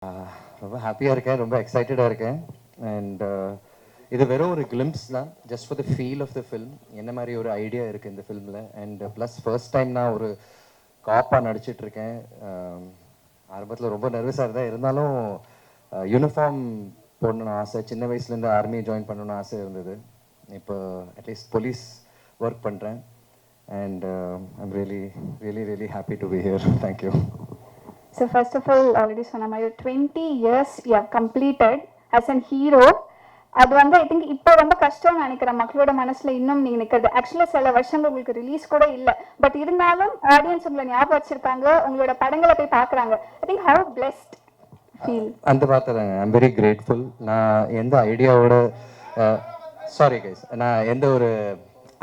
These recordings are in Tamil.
ரொம்ப ஹாப்பியாக இருக்கேன், ரொம்ப எக்ஸைட்டடாக இருக்கேன். அண்ட் இது வெறும் ஒரு கிளிம்ஸ் தான், just for the feel of the film. என்ன மாதிரி ஒரு ஐடியா இருக்குது இந்த ஃபில்மில். அண்ட் ப்ளஸ் ஃபர்ஸ்ட் டைம் நான் ஒரு காப்பாக நடிச்சிட்ருக்கேன். ஆரம்பத்தில் ரொம்ப நர்வஸாக இருந்தேன், இருந்தாலும் யூனிஃபார்ம் போடணுன்னு ஆசை. சின்ன வயசுலேருந்து ஆர்மி ஜாயின் பண்ணணுன்னு ஆசை இருந்தது. இப்போ அட்லீஸ்ட் போலீஸ் ஒர்க் பண்ணுறேன். And I'm really really really happy to be here. Thank you. So first of all, already சொன்ன மாதிரி 20 years you have completed as an hero. அது வந்து ஐ திங்க் இப்போ ரொம்ப கஷ்டம்னு நினைக்கிறேன் மக்களோட மனசுல இன்னும் நீங்க நிற்கிறது. ஆக்சுவலாக சில வருஷங்கள் உங்களுக்கு ரிலீஸ் கூட இல்லை, பட் இருந்தாலும் ஆடியன்ஸ் உங்களை ஞாபகம் வச்சிருக்காங்க, உங்களோட படங்களை போய் பார்க்குறாங்க. I think how blessed feel. அந்த பார்த்துறாங்க. I'm very grateful. நான் எந்த ஐடியாவோட சாரி கைஸ், நான் எந்த ஒரு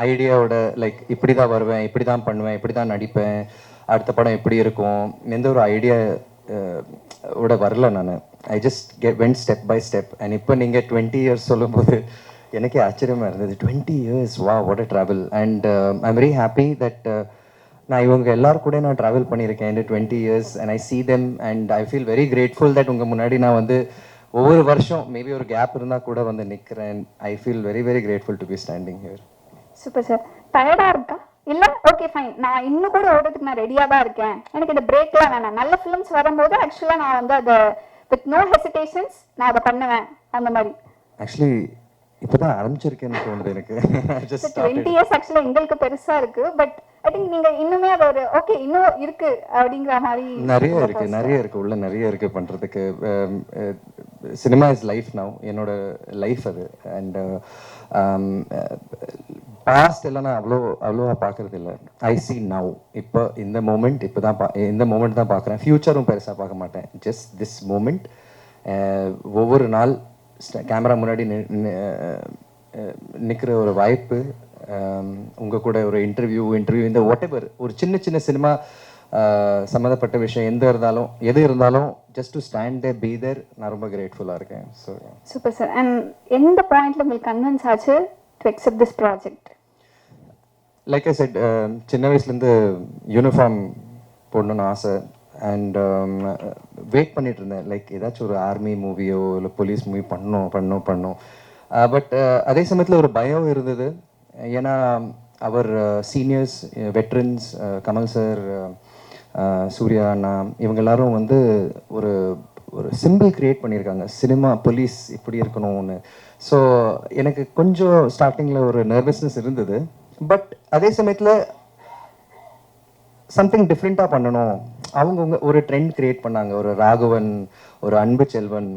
ஐடியாவோட லைக் இப்படி தான் வருவேன், இப்படி தான் பண்ணுவேன், இப்படி தான் நடிப்பேன், அடுத்த படம் எப்படி இருக்கும், எந்த ஒரு ஐடியா ஓட வரல நான். I just went step by step. And இப்போ நீங்கள் 20 years சொல்லும்போது எனக்கே ஆச்சரியமாக இருந்தது. 20 years, வா what a travel. And I'm very happy that நான் இவங்க எல்லாரும் கூட நான் ட்ராவல் பண்ணியிருக்கேன் இந்த 20 years. And I sea them and I feel very grateful that உங்கள் முன்னாடி நான் வந்து ஒவ்வொரு வருஷம் மேபி ஒரு கேப் இருந்தால் கூட வந்து நிற்கிறேன். I feel very very grateful to be standing here. Super sir. டயர்டாக இருக்கா? இல்லை, ஓகே ஃபைன், நான் இன்னும் கூட ஓடுறதுக்கு நான் ரெடியாக தான் இருக்கேன், எனக்கு இந்த பிரேக்லாம் வேணாம். நல்ல ஃபிலிம்ஸ் வரும்போது ஆக்சுவலாக நான் வந்து அதை வித் நோ ஹெசிடேஷன்ஸ் நான் அதை பண்ணுவேன் அந்த மாதிரி. ஆக்சுவலி இப்போ தான் ஆரம்பிச்சிருக்கேன்னு தோணுது எனக்கு. 20 years ஆக்சுவலாக எங்களுக்கு பெருசாக இருக்குது, பட் ஐ திங்க் நீங்கள் இன்னுமே அது ஒரு ஓகே இன்னும் இருக்குது அப்படிங்கிற மாதிரி. நிறைய இருக்குது உள்ள, நிறைய இருக்குது பண்ணுறதுக்கு. சினிமா இஸ் லைஃப் நவ், என்னோட லைஃப் அது. அண்ட் பாஸ்ட் எல்லாம் நான் அவ்வளோவா பார்க்கறது இல்லை. ஐ சி நவ், இப்போ இந்த மூமெண்ட், இப்போ தான் இந்த மூமெண்ட் தான் பார்க்குறேன். ஃப்யூச்சரும் பெருசாக பார்க்க மாட்டேன், ஜஸ்ட் திஸ் மூமெண்ட். ஒவ்வொரு நாள் கேமரா முன்னாடி நிற்கிற ஒரு வாய்ப்பு, உங்கள் கூட ஒரு இன்டர்வியூ இந்த வாட் எவர் ஒரு சின்ன சின்ன சினிமா சம்மந்தப்பட்ட விஷயம் எது இருந்தாலும் just to stand there, be there, நான் ரொம்ப கிரேட்ஃபுல்லாக இருக்கேன். So super sir. அண்ட் எந்த பாயிண்ட்ல உங்களுக்கு கன்வின்ஸ் ஆச்சு to accept this project? Like I set, சின்ன வயசுலேருந்து யூனிஃபார்ம் போடணுன்னு ஆசை. அண்ட் வெயிட் பண்ணிட்டு இருந்தேன், லைக் ஏதாச்சும் ஒரு ஆர்மி மூவியோ இல்லை போலீஸ் மூவி பண்ணணும். பட் அதே சமயத்தில் ஒரு பயம் இருந்தது. ஏன்னா அவர் seniors, veterans, Kamal sir, Suriya அண்ணா, இவங்க எல்லாரும் வந்து ஒரு ஒரு சிம்பிள் க்ரியேட் பண்ணியிருக்காங்க, சினிமா போலீஸ் இப்படி இருக்கணும்னு. ஸோ எனக்கு கொஞ்சம் ஸ்டார்டிங்கில் ஒரு நர்வஸ்னஸ் இருந்தது. பட் அதே சமயத்தில் சம்திங் டிஃப்ரெண்ட்டாக பண்ணணும். அவங்க ஒரு ட்ரெண்ட் க்ரியேட் பண்ணாங்க, ஒரு ராகவன், ஒரு அன்பு செல்வன்,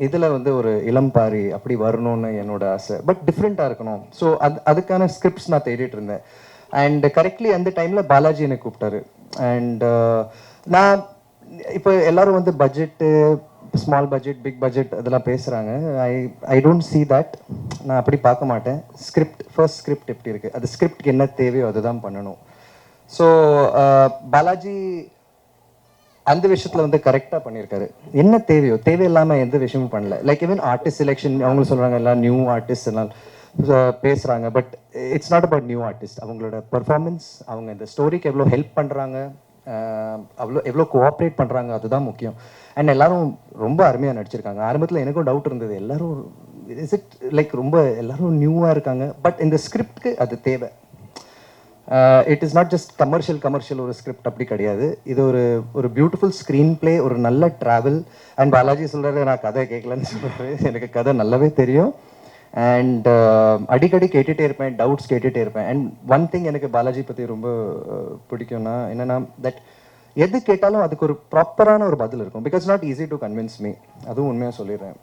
இதில் வந்து ஒரு இளம்பாரி அப்படி வரணும்னு என்னோட ஆசை. பட் டிஃப்ரெண்ட்டாக இருக்கணும். ஸோ அதுக்கான ஸ்கிரிப்ட்ஸ் நான் தேடிட்டு இருந்தேன். அண்ட் கரெக்ட்லி அந்த டைமில் பாலாஜி என்னை கூப்பிட்டாரு. அண்ட் நான் இப்போ எல்லாரும் வந்து budget, small budget, big budget அதெல்லாம் பேசுகிறாங்க. I don't see that. நான் அப்படி பார்க்க மாட்டேன். ஃபர்ஸ்ட் ஸ்கிரிப்ட் எப்படி இருக்குது, அது ஸ்கிரிப்ட்க்கு என்ன தேவையோ அதுதான் பண்ணணும். ஸோ பாலாஜி அந்த விஷயத்தில் வந்து கரெக்டாக பண்ணியிருக்காரு. என்ன தேவையோ தேவையில்லாமல் எந்த விஷயமும் பண்ணல. லைக் ஈவன் ஆர்டிஸ்ட் செலெக்ஷன், அவங்க சொல்கிறாங்க எல்லாம் நியூ ஆர்டிஸ்ட் எல்லாம் பேசுகிறாங்க. But it's not about new artist. அவங்களோட பர்ஃபார்மன்ஸ், அவங்க இந்த ஸ்டோரிக்கு எவ்வளோ ஹெல்ப் பண்ணுறாங்க, எவ்வளோ கோஆப்ரேட் பண்ணுறாங்க, அதுதான் முக்கியம். அண்ட் எல்லாரும் ரொம்ப அருமையாக நடிச்சிருக்காங்க. ஆரம்பத்தில் எனக்கும் டவுட் இருந்தது, எல்லாரும் இஸ் இட் லைக் ரொம்ப எல்லாரும் நியூவாக இருக்காங்க. பட் இந்த ஸ்கிரிப்ட்க்கு அது தேவை. It is not just commercial ஒரு ஸ்கிரிப்ட் அப்படி கிடையாது. இது ஒரு பியூட்டிஃபுல் ஸ்க்ரீன் பிளே, ஒரு நல்ல ட்ராவல். அண்ட் பாலாஜி சொல்கிறாரு நான் கதை கேட்கலன்னு சொல்கிறாரு. எனக்கு கதை நல்லாவே தெரியும். அண்ட் அடிக்கடி கேட்டுகிட்டே இருப்பேன், டவுட்ஸ் கேட்டுகிட்டே இருப்பேன். அண்ட் ஒன் திங் எனக்கு பாலாஜி பற்றி ரொம்ப பிடிக்கும்னா என்னென்னா, தட் எது கேட்டாலும் அதுக்கு ஒரு ப்ராப்பரான ஒரு பதில் இருக்கும். Because not easy to convince me, அதுவும் உண்மையாக சொல்லிடுறேன்.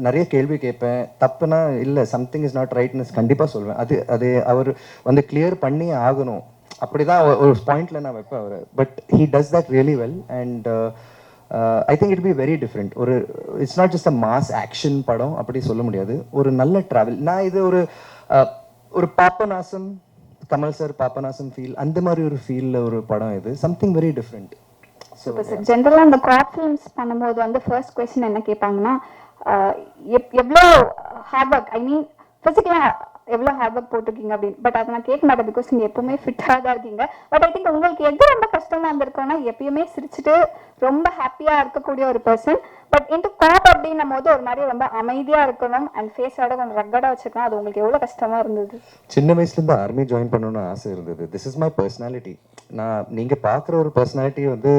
நிறைய கேள்வி கேட்பேன், தப்புனா இல்லை சம்திங் இஸ் நாட் ரைட்னஸ் கண்டிப்பாக சொல்வேன். அது அவர் வந்து கிளியர் பண்ணி ஆகணும். அப்படி தான் ஒரு பாயிண்டில் நான் வைப்பேன் அவர். But he does that really well. And I think it be very different. It's not just a mass action படம் அப்படி சொல்ல முடியாது. ஒரு நல்ல ட்ராவல். நான் இது ஒரு பாப்பநாசம், கமல் சார் பாப்பநாசம் ஃபீல், அந்த மாதிரி ஒரு ஃபீலில் ஒரு படம். இது something very different. Super sir. ஜென்ரலாக அந்த காப் ஃபிலிம்ஸ் பண்ணும்போது வந்து ஃபர்ஸ்ட் கொஸ்டின் என்ன கேட்பாங்கன்னா, எவ்வளோ ஹார்ட் ஒர்க், ஐ மீன் ஃபிசிக்கலாக எவ்வளோ ஹார்ட் ஒர்க் போட்டிருக்கீங்க அப்படின்னு. பட் அதை நான் கேட்க மாட்டேன், பிகாஸ் நீங்கள் எப்பவுமே ஃபிட்டாக தான் இருக்கீங்க. பட் ஐ திங்க் உங்களுக்கு எது ரொம்ப கஷ்டமா இருந்திருக்கோன்னா, எப்பயுமே சிரிச்சுட்டு ரொம்ப ஹாப்பியாக இருக்கக்கூடிய ஒரு பர்சன், பட் இன்ட்டு காப் அப்படின்னும் போது ஒரு மாதிரி ரொம்ப அமைதியாக இருக்கணும் அண்ட் ஃபேஸோட கொஞ்சம் ரக்கடாக வச்சுருக்கணும். அது உங்களுக்கு எவ்வளோ கஷ்டமா இருந்தது? சின்ன வயசுலேருந்து ஆர்மி ஜாயின் பண்ணணும்னு ஆசை இருந்தது. This is my personality. நீங்கள் பார்க்குற ஒரு பர்சனாலிட்டி வந்து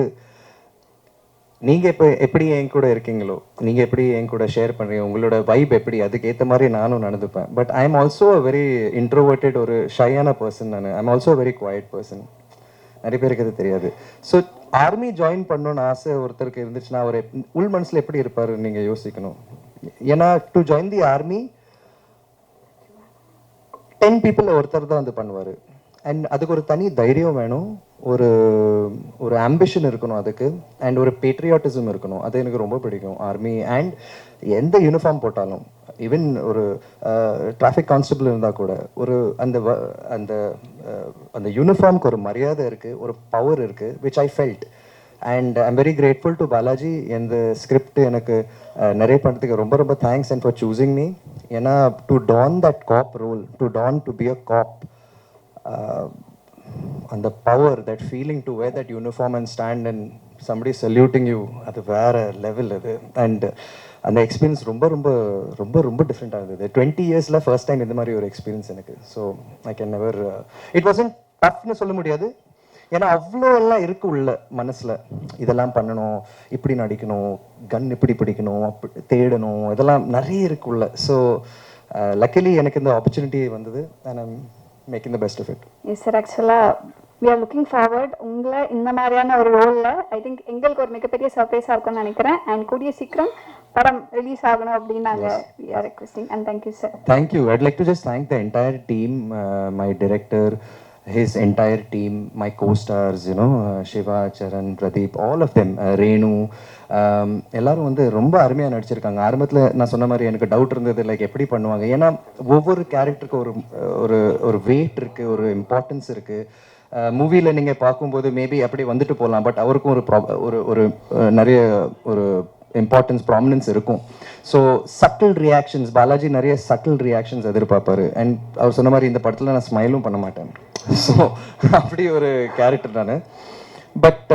நீங்கள் இப்போ எப்படி என் கூட இருக்கீங்களோ, நீங்கள் எப்படி என் கூட ஷேர் பண்ணுறீங்க, உங்களோட வைப் எப்படி, அதுக்கேற்ற மாதிரி நானும் நடந்துப்பேன். But I am also a very introverted, ஒரு ஷையான பர்சன். நான் I'm also very quiet person. நிறைய பேருக்கு அது தெரியாது. ஸோ ஆர்மி ஜாயின் பண்ணணும்னு ஆசை ஒருத்தருக்கு இருந்துச்சுன்னா அவர் உள் மனசில் எப்படி இருப்பார் நீங்கள் யோசிக்கணும். ஏன்னா டு ஜாயின் தி ஆர்மி 10 பீப்புளில் ஒருத்தர் தான் வந்து பண்ணுவார். அண்ட் அதுக்கு ஒரு தனி தைரியம் வேணும், ஒரு ஒரு ஆம்பிஷன் இருக்கணும் அதுக்கு, அண்ட் ஒரு பேட்ரியாட்டிசம் இருக்கணும். அது எனக்கு ரொம்ப பிடிக்கும் ஆர்மி. அண்ட் எந்த யூனிஃபார்ம் போட்டாலும், ஈவன் ஒரு டிராஃபிக் கான்ஸ்டபிள் இருந்தால் கூட ஒரு அந்த அந்த அந்த யூனிஃபார்முக்கு ஒரு மரியாதை இருக்குது, ஒரு பவர் இருக்குது, which I felt. And I'm very grateful to Balaji. இந்த ஸ்கிரிப்ட் எனக்கு நிறைய பண்ணுறதுக்கு ரொம்ப ரொம்ப thanks and for choosing me. ஏன்னா to don that cop role, to don to be a cop, அந்த power, that feeling to wear that uniform and stand and somebody saluting you, அது வேற லெவல் அது. அண்ட் அந்த எக்ஸ்பீரியன்ஸ் ரொம்ப ரொம்ப ரொம்ப ரொம்ப டிஃப்ரெண்ட்டாக இருந்தது. 20 இயர்ஸில் ஃபர்ஸ்ட் டைம் இந்த மாதிரி ஒரு எக்ஸ்பீரியன்ஸ் எனக்கு. So I can never, it wasn't டஃப்னு சொல்ல முடியாது, ஏன்னா அவ்வளோ எல்லாம் இருக்கு உள்ள மனசில். இதெல்லாம் பண்ணணும், இப்படி நடிக்கணும், கன் இப்படி பிடிக்கணும், அப்படி தேடணும், இதெல்லாம் நிறைய இருக்குள்ள. ஸோ லக்கிலி எனக்கு இந்த ஆப்பர்ச்சுனிட்டி வந்தது and I'm making the best of it. Yes sir, ஆக்சுவலாக வி ஆர் லுக்கிங் ஃபார்வர்ட் உங்களை இந்த மாதிரியான ஒரு ரோலில். ஐ திங்க் எங்களுக்கு ஒரு மிகப்பெரிய சர்ப்ரைஸாக இருக்கும்னு நினைக்கிறேன். அண்ட் கூடிய சீக்கிரம் படம் ரிலீஸ் ஆகணும் அப்படின்னு நாங்கள் we are requesting. And thank you sir. Thank you. I'd like to just thank the entire team, my director, his entire team, my co-stars, you know, Shiva, Charan, Pradeep, all of them, Renu, எல்லாரும் வந்து ரொம்ப அருமையாக நடிச்சிருக்காங்க. ஆரம்பத்தில் நான் சொன்ன மாதிரி எனக்கு டவுட் இருந்தது, லைக் எப்படி பண்ணுவாங்க. ஏன்னா ஒவ்வொரு கேரக்டருக்கு ஒரு ஒரு ஒரு வெயிட் இருக்குது, ஒரு இம்பார்ட்டன்ஸ் இருக்குது. மூவியில் நீங்கள் பார்க்கும்போது மேபி அப்படி வந்துட்டு போகலாம், பட் அவருக்கும் ஒரு ஒரு நிறைய ஒரு இம்பார்ட்டன்ஸ், ப்ராமினன்ஸ் இருக்கும். ஸோ சட்டில் ரியாக்ஷன்ஸ், பாலாஜி நிறைய சட்டில் ரியாக்ஷன்ஸ் எதிர்பார்ப்பாரு. அண்ட் அவர் சொன்ன மாதிரி இந்த படத்தில் நான் ஸ்மைலும் பண்ண மாட்டேன். ஸோ அப்படி ஒரு கேரக்டர் நான். பட்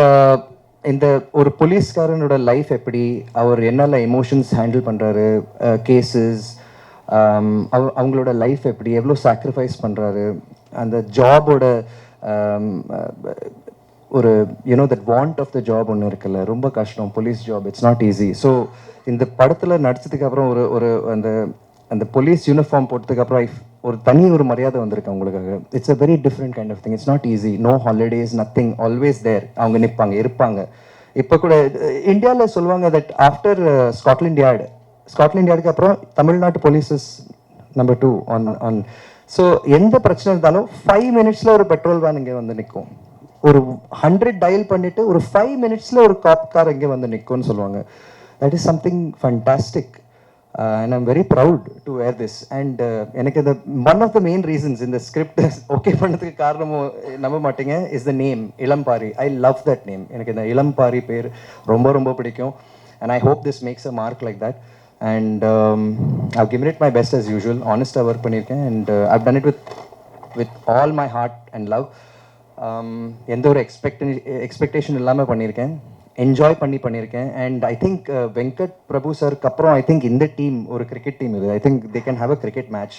இந்த ஒரு போலீஸ்காரனோட லைஃப் எப்படி, அவர் என்னெல்லாம் எமோஷன்ஸ் ஹேண்டில் பண்ணுறாரு, கேசஸ், அவங்களோட லைஃப் எப்படி, எவ்வளோ சாக்ரிஃபைஸ் பண்ணுறாரு, அந்த ஜாபோட ஒரு you know that want of the job ஒன்று இருக்குல்ல, ரொம்ப கஷ்டம் police job, it's not easy. So இந்த படத்தில் நடிச்சதுக்கு அப்புறம் ஒரு ஒரு அந்த அந்த போலீஸ் யூனிஃபார்ம் போட்டதுக்கப்புறம் ஒரு தனி ஒரு மரியாதை வந்திருக்கு அவங்களுக்காக. It's a very different kind of thing. It's not easy, no holidays, nothing, always there. அவங்க நிற்பாங்க, இருப்பாங்க. இப்போ கூட இந்தியாவில் சொல்லுவாங்க தட் ஆஃப்டர் ஸ்காட்லாண்ட் யார்டுக்கு அப்புறம் தமிழ்நாட்டு police is number 2 on. So எந்த பிரச்சனை இருந்தாலும் 5 மினிட்ஸில் ஒரு பெட்ரோல் வேன் இங்கே வந்து நிற்கும். ஒரு 100 டயல் பண்ணிட்டு ஒரு 5 மினிட்ஸில் ஒரு காப் கார் இங்கே வந்து நிற்கும்னு சொல்லுவாங்க. That is something fantastic. and I'm very proud to wear this. And எனக்கு the one of the main reasons in the script okay பண்ணதுக்கு காரணமும் நம்ப மாட்டீங்க is the name இளம்பாரி. I love that name. எனக்கு இந்த இளம்பாரி பேர் ரொம்ப ரொம்ப பிடிக்கும். And I hope this makes a mark like that. And I've given it my best as usual. honest work பண்ணியிருக்கேன். And I've done it with all my heart and love. எந்த ஒரு எக்ஸ்பெக்டேஷன் இல்லாமல் பண்ணியிருக்கேன். என்ஜாய் பண்ணியிருக்கேன். And I think Venkat Prabhu சாருக்கு அப்புறம் ஐ திங்க் இந்த டீம் ஒரு கிரிக்கெட் டீம் இது. I think they can have a cricket match.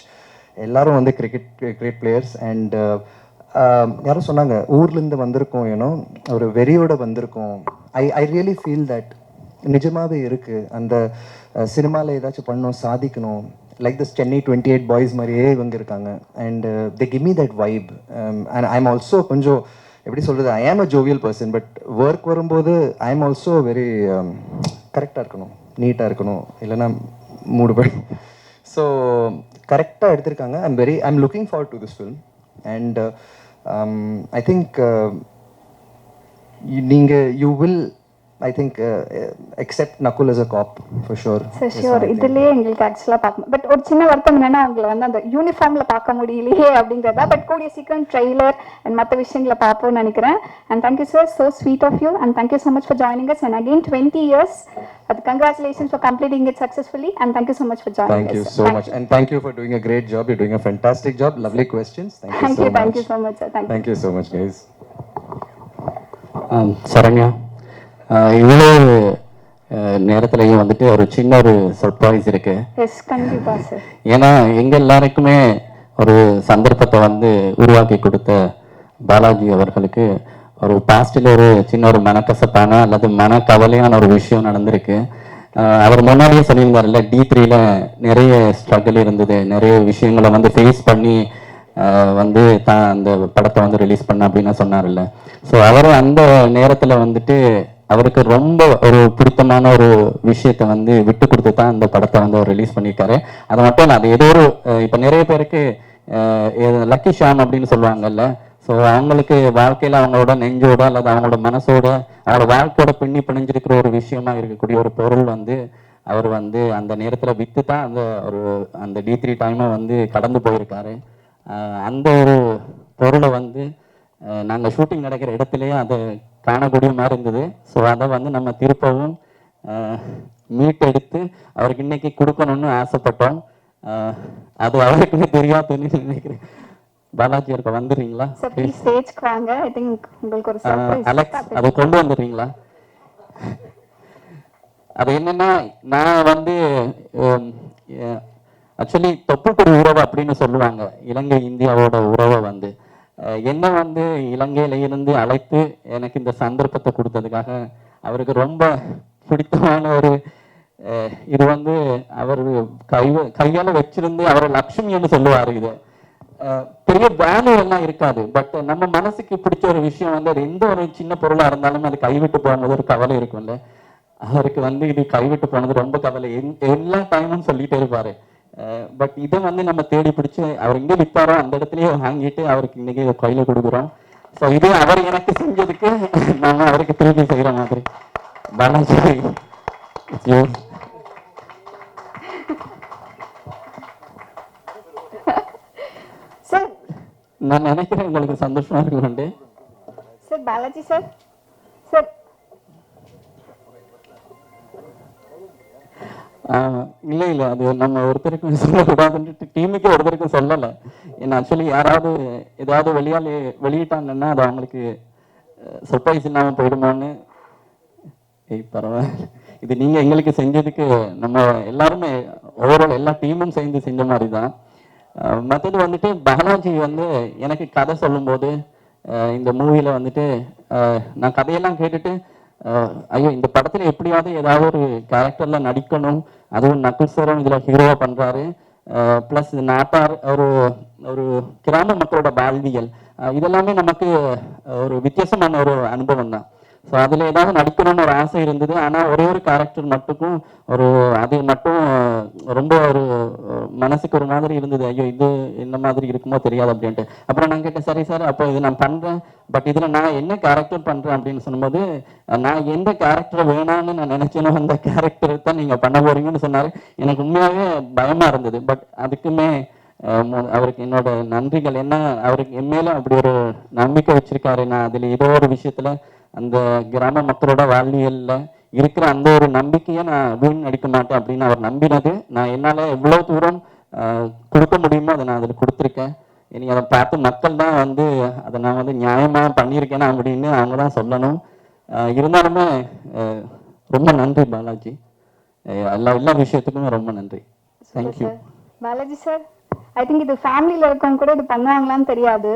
எல்லாரும் வந்து கிரிக்கெட் பிளேயர்ஸ். அண்ட் யாரும் சொன்னாங்க ஊர்லேருந்து வந்திருக்கோம், ஏன்னோ ஒரு வெறியோட வந்திருக்கோம். ஐ ரியலி ஃபீல் தட் நிஜமாகவே இருக்குது. அந்த சினிமாவில் ஏதாச்சும் பண்ணணும், சாதிக்கணும், லைக் திஸ் சென்னை 28 பாய்ஸ் மாதிரியே இவங்க இருக்காங்க. And they give me that vibe. And I am also கொஞ்சம் எப்படி சொல்கிறது, ஐ ஆம் அ ஜோவியல் பர்சன். பட் ஒர்க் வரும்போது ஐ எம் ஆல்சோ வெரி கரெக்டாக இருக்கணும், நீட்டாக இருக்கணும், இல்லைன்னா மூடு போயிடும். ஸோ கரெக்டாக எடுத்திருக்காங்க. I am looking forward to this film. And I think நீங்கள் you will I think except Nakul is a cop for sure. Sure இதுலயே எங்களுக்கு ஆக்சுவலாக பார்க்கணும். பட் ஒரு சின்ன வருத்தம் என்னன்னா அவங்களை வந்து அந்த யூனிஃபார்ம்ல பார்க்க முடியலையே அப்படிங்கிறதா. பட் கூடிய சீக்கிரம் ட்ரெய்லர் அண்ட் மற்ற விஷயங்களை பார்ப்போம்னு நினைக்கிறேன். And thank you sir, so sweet of you and thank you so much for joining us. And again 20 years. அது congratulations for completing it successfully and thank you so much for joining Thank you so much, and thank you for doing a great job. You're doing a fantastic job. Lovely questions. Thank you so much. Thank you so much, sir. Thank you so much, guys. Saranya, இவ்வளோ நேரத்துலையும் வந்துட்டு ஒரு சின்ன ஒரு சர்ப்ரைஸ் இருக்கு. எஸ், கண்டிப்பா சார். ஏன்னா எங்க எல்லாருக்குமே ஒரு சந்தர்ப்பத்தை வந்து உருவாக்கி கொடுத்த பாலாஜி அவர்களுக்கு ஒரு பாஸ்டில் ஒரு சின்ன ஒரு மனக்கசப்பான அல்லது மனக்கவலையான ஒரு விஷயம் நடந்திருக்கு. அவர் முன்னாடியே சொல்லியிருந்தார்ல, D3ல நிறைய ஸ்ட்ரகிள் இருந்தது, நிறைய விஷயங்களை வந்து ஃபேஸ் பண்ணி வந்து தான் அந்த படத்தை வந்து ரிலீஸ் பண்ண அப்படின்னு சொன்னார்ல. ஸோ அவர் அந்த நேரத்தில் வந்துட்டு அவருக்கு ரொம்ப ஒரு பிடித்தமான ஒரு விஷயத்தை வந்து விட்டு கொடுத்து தான் அந்த படத்தை வந்து அவர் ரிலீஸ் பண்ணியிருக்காரு. அது மட்டும் இல்லை, அது ஏதோ ஒரு இப்போ நிறைய பேருக்கு லக்கி ஷாம் அப்படின்னு சொல்லுவாங்கல்ல. ஸோ அவங்களுக்கு வாழ்க்கையில் அவங்களோட நெஞ்சோட அல்லது அவங்களோட மனசோட அவங்களோட வாழ்க்கையோட பின்னி பிணைஞ்சிருக்கிற ஒரு விஷயமா இருக்கக்கூடிய ஒரு பொருள் வந்து அவர் வந்து அந்த நேரத்தில் விற்று தான் அந்த D3 டைமை வந்து கடந்து போயிருக்காரு. அந்த ஒரு பொருளை வந்து நாங்கள் ஷூட்டிங் நடக்கிற இடத்துலையே அதை காணக்கூடிய மாதிரி இருந்தது. ஸோ அதை வந்து நம்ம திருப்பவும் மீட்டெடுத்து அவருக்கு இன்னைக்கு கொடுக்கணும்னு ஆசைப்பட்டோம். அது அவருக்குமே தெரியாதுன்னு நினைக்கிறேன். பாலாஜி இருக்க வந்துடுறீங்களா? அலெக்ஸ், அதை கொண்டு வந்துடுறீங்களா? அது என்னன்னா, நான் வந்து ஆக்சுவலி தொப்புக்குடி உறவு அப்படின்னு சொல்லுவாங்க இலங்கை இந்தியாவோட உறவை வந்து. என்ன வந்து இலங்கையில இருந்து அழைத்து எனக்கு இந்த சந்தர்ப்பத்தை கொடுத்ததுக்காக அவருக்கு ரொம்ப பிடித்தமான ஒரு இது வந்து அவர் கையால வச்சிருந்து அவர் லட்சுமின்னு சொல்லுவாரு. இது பெரிய வேல்யூ எல்லாம் இருக்காது, பட் நம்ம மனசுக்கு பிடிச்ச ஒரு விஷயம் வந்து அது எந்த ஒரு சின்ன பொருளா இருந்தாலும் அது கைவிட்டு போகும்போது ஒரு கவலை இருக்கும்ல. அவருக்கு வந்து இது கைவிட்டு போனது ரொம்ப கவலை. எல்லா டைமும் சொல்லிட்டே இருப்பாரு. பட் இதை வந்து நம்ம தேடி பிடிச்சு அவர் எங்கே விற்பாரோ அந்த இடத்துலயே வாங்கிட்டு அவருக்கு இன்னைக்கு கையில கொடுக்குறோம். ஸோ இது அவர் எனக்கு செஞ்சதுக்கு நாம அவருக்கு திருப்பி செய்யற மாதிரி. பாலாஜி, நான் நினைக்கிறேன் உங்களுக்கு சந்தோஷமா இருக்கு. சார் பாலாஜி சார், சார் இல்லை இல்லை, அது நம்ம ஒருத்தருக்கும் சொல்லக்கூடாதுன்ட்டு டீமுக்கு ஒருத்தருக்கும் சொல்லலை. ஏன்னா ஆக்சுவலி யாராவது ஏதாவது வெளியிட்டாங்கன்னா அது அவங்களுக்கு சர்ப்ரைஸ் இல்லாமல் போயிடுமான்னு. பரவாயில்ல, இது நீங்கள் எங்களுக்கு செஞ்சதுக்கு நம்ம எல்லாருமே ஓவரால் எல்லா டீமும் சேர்ந்து செஞ்ச மாதிரி தான். மற்றது வந்துட்டு பாலாஜி வந்து எனக்கு கதை சொல்லும்போது இந்த மூவியில் வந்துட்டு நான் கதையெல்லாம் கேட்டுட்டு ஐயோ இந்த படத்தில் எப்படியாவது ஏதாவது ஒரு கேரக்டரில் நடிக்கணும், அதுவும் நக்குல் சாரும் இதில் ஹீரோவாக பண்ணுறாரு. ப்ளஸ் நாட்டார் ஒரு கிராம மக்களோட வாழ்வியல் இதெல்லாமே நமக்கு ஒரு வித்தியாசமான ஒரு அனுபவம் தான். ஸோ அதில் ஏதாவது நடிக்கணும்னு ஒரு ஆசை இருந்தது. ஆனால் ஒரே ஒரு கேரக்டர் மட்டுக்கும் அது மட்டும் ரொம்ப ஒரு மனசுக்கு ஒரு மாதிரி இருந்தது. ஐயோ இது என்ன மாதிரி இருக்குமோ தெரியாது அப்படின்ட்டு. அப்புறம் நான் கேட்டேன், சரி சார் அப்போ இது நான் பண்ணுறேன், பட் இதில் நான் என்ன கேரக்டர் பண்ணுறேன் அப்படின்னு சொல்லும்போது நான் எந்த கேரக்டர் வேணான்னு நான் நினச்சேனோ அந்த கேரக்டர் தான் நீங்கள் பண்ண போறீங்கன்னு சொன்னார். எனக்கு உண்மையாகவே பயமாக இருந்தது. பட் அதுக்குமே அவருக்கு என்னோட நன்றிகள். என்ன அவருக்கு என் மேலும் அப்படி ஒரு நம்பிக்கை வச்சிருக்காரு. நான் அதில் ஏதோ ஒரு விஷயத்தில் அந்த கிராம மக்களோட வாழ்வியல்ல இருக்கிற அந்த ஒரு நம்பிக்கையை நான் வீண் அடிக்க மாட்டேன் அப்படின்னு அவர் நம்பினது. நான் என்னால் எவ்வளோ தூரம் கொடுக்க முடியுமோ அதை நான் அதில் கொடுத்துருக்கேன். இனி அதை பார்த்து மக்கள் தான் வந்து அதை நான் வந்து நியாயமாக பண்ணியிருக்கேன் அப்படின்னு அவங்க தான் சொல்லணும். இருந்தாலுமே ரொம்ப நன்றி பாலாஜி, எல்லா விஷயத்துக்குமே ரொம்ப நன்றி. Thank you Balaji sir. I think இது ஃபேமிலியில் இருக்கவங்க கூட இது பண்ணுவாங்களான்னு தெரியாது.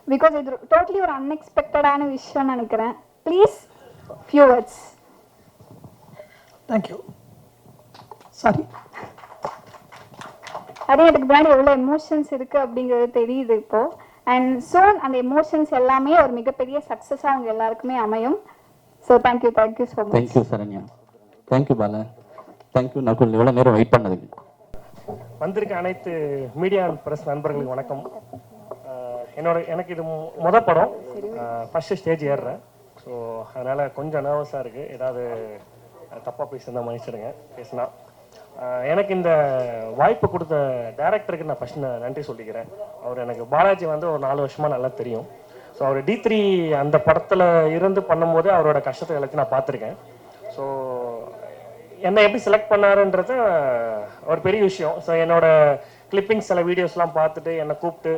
பிகாஸ் இது டோட்டலி ஒரு அன்எக்ஸ்பெக்டடான விஷயம்னு நினைக்கிறேன். Please few words. Thank you. Sorry. அதே எனக்கு பின்னாடி எவ்வளோ எமோஷன்ஸ் இருக்குது அப்படிங்கிறது தெரியுது இப்போ. அண்ட் சோன் அந்த எமோஷன்ஸ் எல்லாமே ஒரு மிகப்பெரிய சக்ஸஸாக அவங்க எல்லாருக்குமே அமையும். So thank you so much. Thank you Saranya. Thank you Bala. Thank you Nakul, இவ்வளோ நேரம் வெயிட் பண்ணதுக்கு. வந்திருக்க அனைத்து மீடியா பிரஸ் நண்பர்களுக்கு வணக்கம். எனக்கு இது படம் ஃபர்ஸ்ட் ஸ்டேஜ் ஏறுறேன். ஸோ அதனால் கொஞ்சம் நர்வஸாக இருக்குது. ஏதாவது தப்பாக பேசுனா மன்னிச்சிடுங்க பேசுனா. எனக்கு இந்த வாய்ப்பு கொடுத்த டேரக்டருக்கு நான் ஃபஸ்ட்டு நன்றி சொல்லிக்கிறேன். அவர் எனக்கு பாலாஜி வந்து ஒரு 4 வருஷமாக நல்லா தெரியும். ஸோ அவர் D3 அந்த படத்தில் இருந்து பண்ணும்போது அவரோட கஷ்டத்தை எல்லாத்தையும் நான் பார்த்துருக்கேன். ஸோ என்னை எப்படி செலக்ட் பண்ணாருன்றது ஒரு பெரிய விஷயம். ஸோ என்னோட கிளிப்பிங்ஸ் சில வீடியோஸ்லாம் பார்த்துட்டு என்னை கூப்பிட்டு